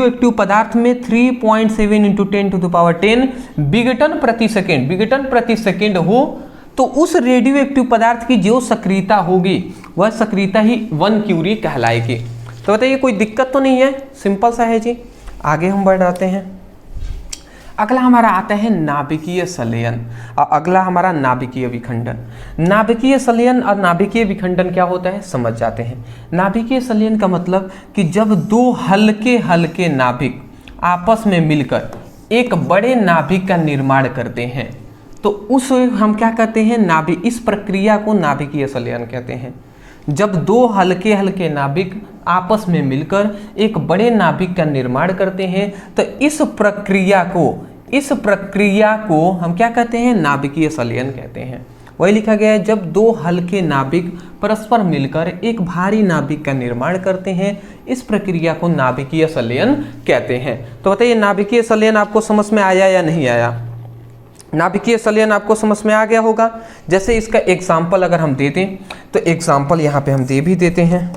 10⁻10 विघटन प्रति सेकेंड हो तो उस रेडियो एक्टिव पदार्थ की जो सक्रियता होगी वह सक्रियता ही 1 क्यूरी कहलाएगी। तो बताइए कोई दिक्कत तो नहीं है, सिंपल सा है जी। आगे हम बढ़ जाते हैं। अगला हमारा आता है नाभिकीय संलयन और अगला हमारा नाभिकीय विखंडन। नाभिकीय संलयन और नाभिकीय विखंडन क्या होता है समझ जाते हैं। नाभिकीय संलयन का मतलब कि जब दो हल्के हल्के नाभिक आपस में मिलकर एक बड़े नाभिक का निर्माण करते हैं तो उस हम क्या कहते हैं? नाभिक। इस प्रक्रिया को नाभिकीय संलयन कहते हैं। जब दो हल्के हल्के नाभिक आपस में मिलकर एक बड़े नाभिक का निर्माण करते हैं तो इस प्रक्रिया को हम क्या कहते हैं? नाभिकीय संलयन कहते हैं। वही लिखा गया है, जब दो हल्के नाभिक परस्पर मिलकर एक भारी नाभिक का निर्माण करते हैं इस प्रक्रिया को नाभिकीय संलयन कहते हैं। तो बताइए नाभिकीय संलयन आपको समझ में आया या नहीं आया? नाभिकीय संलयन आपको समझ में आ गया होगा। जैसे इसका एग्जाम्पल अगर हम दे दें तो एग्जाम्पल यहाँ पे हम दे भी देते हैं।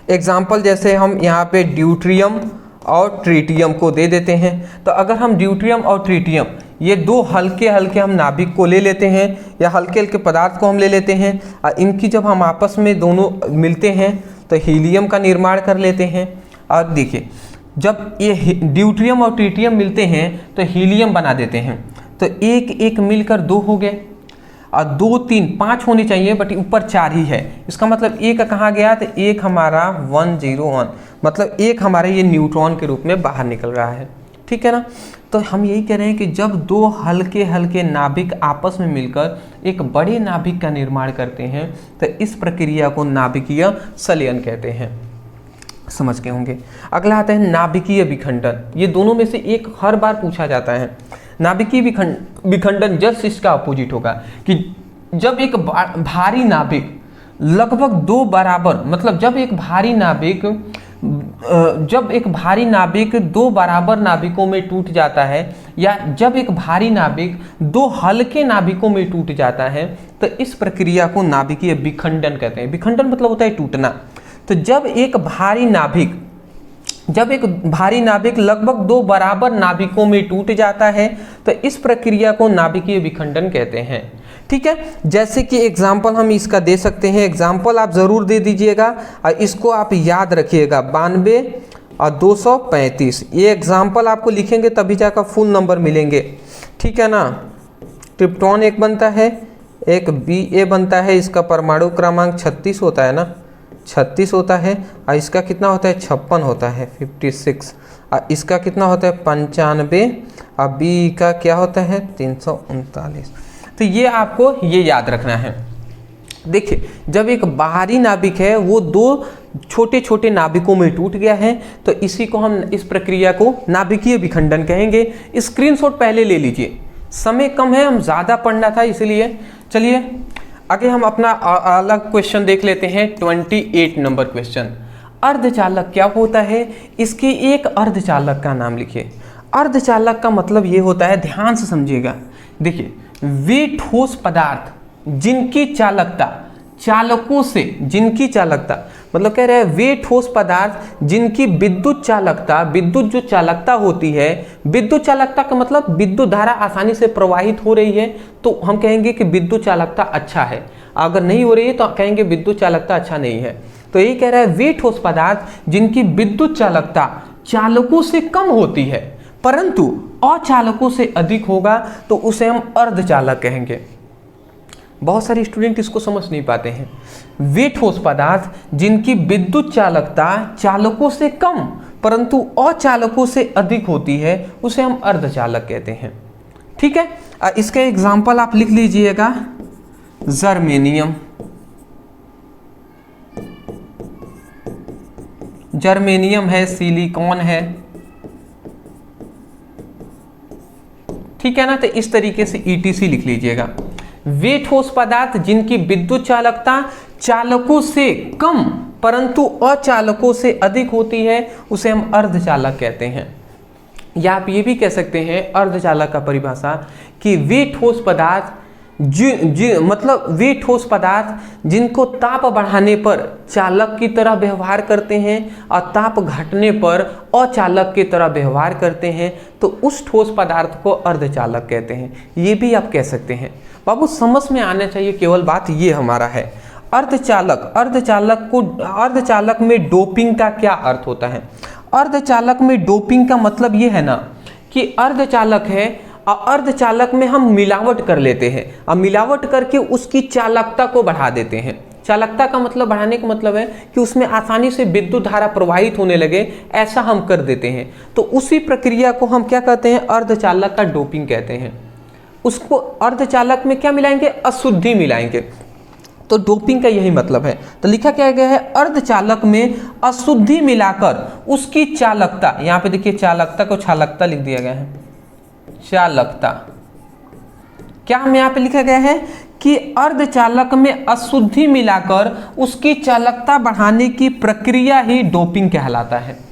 एग्जाम्पल जैसे हम यहाँ पे ड्यूट्रियम और ट्रीटियम को दे देते हैं। तो अगर हम ड्यूट्रियम और ट्रीटियम ये दो हल्के हल्के हम नाभिक को ले लेते हैं या हल्के हल्के पदार्थ को हम ले लेते हैं और इनकी जब हम आपस में दोनों मिलते हैं तो हीलियम का निर्माण कर लेते हैं। और देखिए जब ये ड्यूट्रियम और ट्रीटियम मिलते हैं तो हीलियम बना देते हैं। तो एक एक मिलकर 2 हो गए और 2 3 5 होने चाहिए बट ऊपर 4 ही है। इसका मतलब एक कहाँ गया? तो एक हमारा 101, मतलब एक हमारे ये न्यूट्रॉन के रूप में बाहर निकल रहा है, ठीक है ना। तो हम यही कह रहे हैं कि जब दो हल्के हल्के नाभिक आपस में मिलकर एक बड़े नाभिक का निर्माण करते हैं तो इस प्रक्रिया को नाभिकीय संलयन कहते हैं। समझ गए होंगे। अगला आता है नाभिकीय विखंडन। ये दोनों में से एक हर बार पूछा जाता है। नाभिकीय विखंडन जस्ट इसका अपोजिट होगा कि जब एक भारी नाभिक लगभग 2 बराबर, मतलब जब एक भारी नाभिक 2 बराबर नाभिकों में टूट जाता है या जब एक भारी नाभिक 2 हल्के नाभिकों में टूट जाता है तो इस प्रक्रिया को नाभिकीय विखंडन कहते हैं। विखंडन मतलब होता है टूटना। तो जब एक भारी नाभिक लगभग 2 बराबर नाभिकों में टूट जाता है तो इस प्रक्रिया को नाभिकीय विखंडन कहते हैं, ठीक है। जैसे कि एग्जाम्पल हम इसका दे सकते हैं। एग्जाम्पल आप जरूर दे दीजिएगा और इसको आप याद रखिएगा, 92 और 235। ये एग्जाम्पल आपको लिखेंगे तभी जाकर फुल नंबर मिलेंगे, ठीक है ना। ट्रिप्टोन एक बनता है, एक Ba बनता है, इसका परमाणु क्रमांक 36 होता है ना, 36 होता है और इसका कितना होता है? 56 होता है, 56। और इसका कितना होता है? 95 और बी का क्या होता है? 339। तो ये आपको ये याद रखना है। देखिए जब एक बाहरी नाभिक है वो 2 छोटे छोटे नाभिकों में टूट गया है तो इसी को हम इस प्रक्रिया को नाभिकीय विखंडन कहेंगे। स्क्रीनशॉट पहले ले लीजिए, समय कम है, हम ज़्यादा पढ़ना था इसलिए। चलिए आगे हम अपना अलग क्वेश्चन देख लेते हैं। 28 नंबर क्वेश्चन। अर्धचालक क्या होता है, इसके एक अर्धचालक का नाम लिखिए। अर्धचालक का मतलब ये होता है, ध्यान से समझिएगा, देखिए वे ठोस पदार्थ जिनकी चालकता, चालकों से, जिनकी चालकता मतलब कह रहे हैं वे ठोस पदार्थ जिनकी विद्युत चालकता, विद्युत जो चालकता होती है, विद्युत चालकता का मतलब विद्युत धारा आसानी से प्रवाहित हो रही है तो हम कहेंगे कि विद्युत चालकता अच्छा है, अगर नहीं हो रही है तो कहेंगे विद्युत चालकता अच्छा नहीं है। तो यही कह रहा है वे ठोस पदार्थ जिनकी विद्युत चालकता चालकों से कम होती है परंतु अचालकों से अधिक होगा तो उसे हम अर्धचालक कहेंगे। बहुत सारे स्टूडेंट इसको समझ नहीं पाते हैं। वे ठोस पदार्थ जिनकी विद्युत चालकता चालकों से कम परंतु अचालकों से अधिक होती है उसे हम अर्धचालक कहते हैं। ठीक है, इसका एग्जाम्पल आप लिख लीजिएगा, जर्मेनियम, जर्मेनियम है, सिलिकॉन है, ठीक है ना। तो इस तरीके से ETC लिख लीजिएगा। वे ठोस पदार्थ जिनकी विद्युत चालकता चालकों से कम परंतु अचालकों से अधिक होती है उसे हम अर्धचालक कहते हैं। या आप ये भी कह सकते हैं अर्धचालक का परिभाषा कि वे ठोस पदार्थ मतलब वे ठोस पदार्थ जिनको ताप बढ़ाने पर चालक की तरह व्यवहार करते हैं और ताप घटने पर अचालक की तरह व्यवहार करते हैं तो उस ठोस पदार्थ को अर्धचालक कहते हैं। ये भी आप कह सकते हैं। बाबू समझ में आना चाहिए, केवल बात ये हमारा है। अर्धचालक, अर्धचालक में डोपिंग का क्या अर्थ होता है? अर्धचालक में डोपिंग का मतलब ये है ना कि अर्धचालक है और अर्धचालक में हम मिलावट कर लेते हैं और मिलावट करके उसकी चालकता को बढ़ा देते हैं। चालकता का मतलब बढ़ाने का मतलब है कि उसमें आसानी से विद्युत धारा प्रवाहित होने लगे, ऐसा हम कर देते हैं। तो उसी प्रक्रिया को हम क्या कहते हैं? अर्धचालक का डोपिंग कहते हैं। उसको अर्धचालक में क्या मिलाएंगे? अशुद्धि मिलाएंगे। तो डोपिंग का यही मतलब है। तो लिखा क्या गया है? अर्धचालक में अशुद्धि मिलाकर उसकी चालकता, यहाँ पे देखिए चालकता को चालकता लिख दिया गया है, चालकता। क्या हम यहाँ पे लिखा गया है कि अर्धचालक में अशुद्धि मिलाकर उसकी चालकता बढ़ाने की प्रक्रिया ही डोपिंग कहलाता है।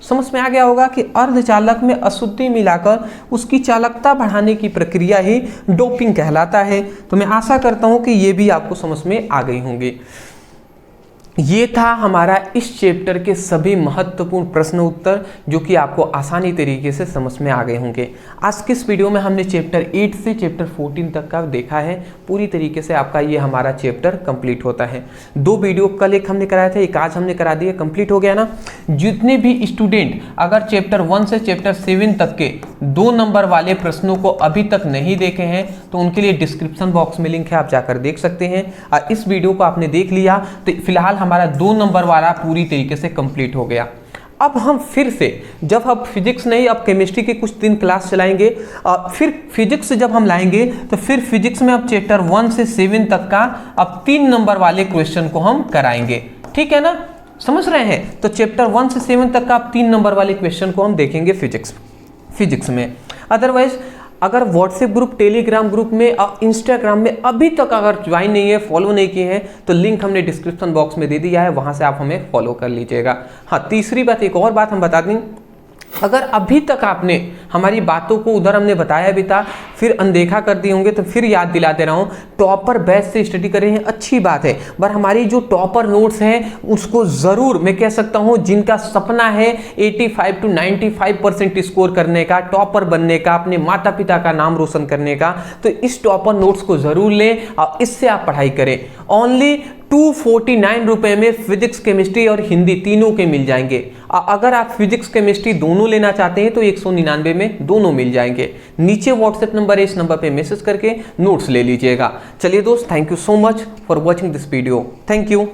समझ में आ गया होगा कि अर्धचालक में अशुद्धि मिलाकर उसकी चालकता बढ़ाने की प्रक्रिया ही डोपिंग कहलाता है। तो मैं आशा करता हूं कि ये भी आपको समझ में आ गई होंगी। ये था हमारा इस चैप्टर के सभी महत्वपूर्ण प्रश्न उत्तर जो कि आपको आसानी तरीके से समझ में आ गए होंगे। आज के इस वीडियो में हमने चैप्टर 8 से चैप्टर 14 तक का देखा है। पूरी तरीके से आपका ये हमारा चैप्टर कंप्लीट होता है। 2 वीडियो कल एक हमने कराया था, एक आज हमने करा दिया, कंप्लीट हो गया ना। जितने भी स्टूडेंट अगर चैप्टर 1 से चैप्टर 7 तक के 2 नंबर वाले प्रश्नों को अभी तक नहीं देखे हैं तो उनके लिए डिस्क्रिप्शन बॉक्स में लिंक है, आप जाकर देख सकते हैं। और इस वीडियो को आपने देख लिया तो फिलहाल हमारा 2 नंबर वाला पूरी तरीके से कंप्लीट हो गया। अब हम फिर से, जब हम फिजिक्स नहीं अब केमिस्ट्री के कुछ 3 क्लास चलाएंगे, फिर फिजिक्स से जब हम लाएंगे तो फिर फिजिक्स में अब चैप्टर 1 से 7 तक का अब 3 नंबर वाले क्वेश्चन को हम कराएंगे। ठीक है ना, समझ रहे हैं? तो चैप्टर 1 से 7 तक का अब 3 नंबर वाले क्वेश्चन को हम देखेंगे फिजिक्स में। अदरवाइज अगर व्हाट्सएप ग्रुप, टेलीग्राम ग्रुप में और इंस्टाग्राम में अभी तक अगर ज्वाइन नहीं है, फॉलो नहीं किए हैं तो लिंक हमने डिस्क्रिप्शन बॉक्स में दे दिया है, वहां से आप हमें फॉलो कर लीजिएगा। हाँ, तीसरी बात, एक और बात हम बता दें, अगर अभी तक आपने हमारी बातों को उधर हमने बताया भी था फिर अनदेखा कर दिए होंगे तो फिर याद दिला दे रहा हूँ, टॉपर बैच से स्टडी कर रहे हैं, अच्छी बात है। पर हमारी जो टॉपर नोट्स हैं उसको ज़रूर, मैं कह सकता हूँ जिनका सपना है 85 to 95% स्कोर करने का, टॉपर बनने का, अपने माता पिता का नाम रोशन करने का, तो इस टॉपर नोट्स को ज़रूर लें और इससे आप पढ़ाई करें। ओनली 249 रुपए में फिजिक्स, केमिस्ट्री और हिंदी तीनों के मिल जाएंगे। अगर आप फिजिक्स केमिस्ट्री दोनों लेना चाहते हैं तो 199 में दोनों मिल जाएंगे। नीचे व्हाट्सएप नंबर है, इस नंबर पे मैसेज करके नोट्स ले लीजिएगा। चलिए दोस्त, thank you so much for watching this video. Thank you.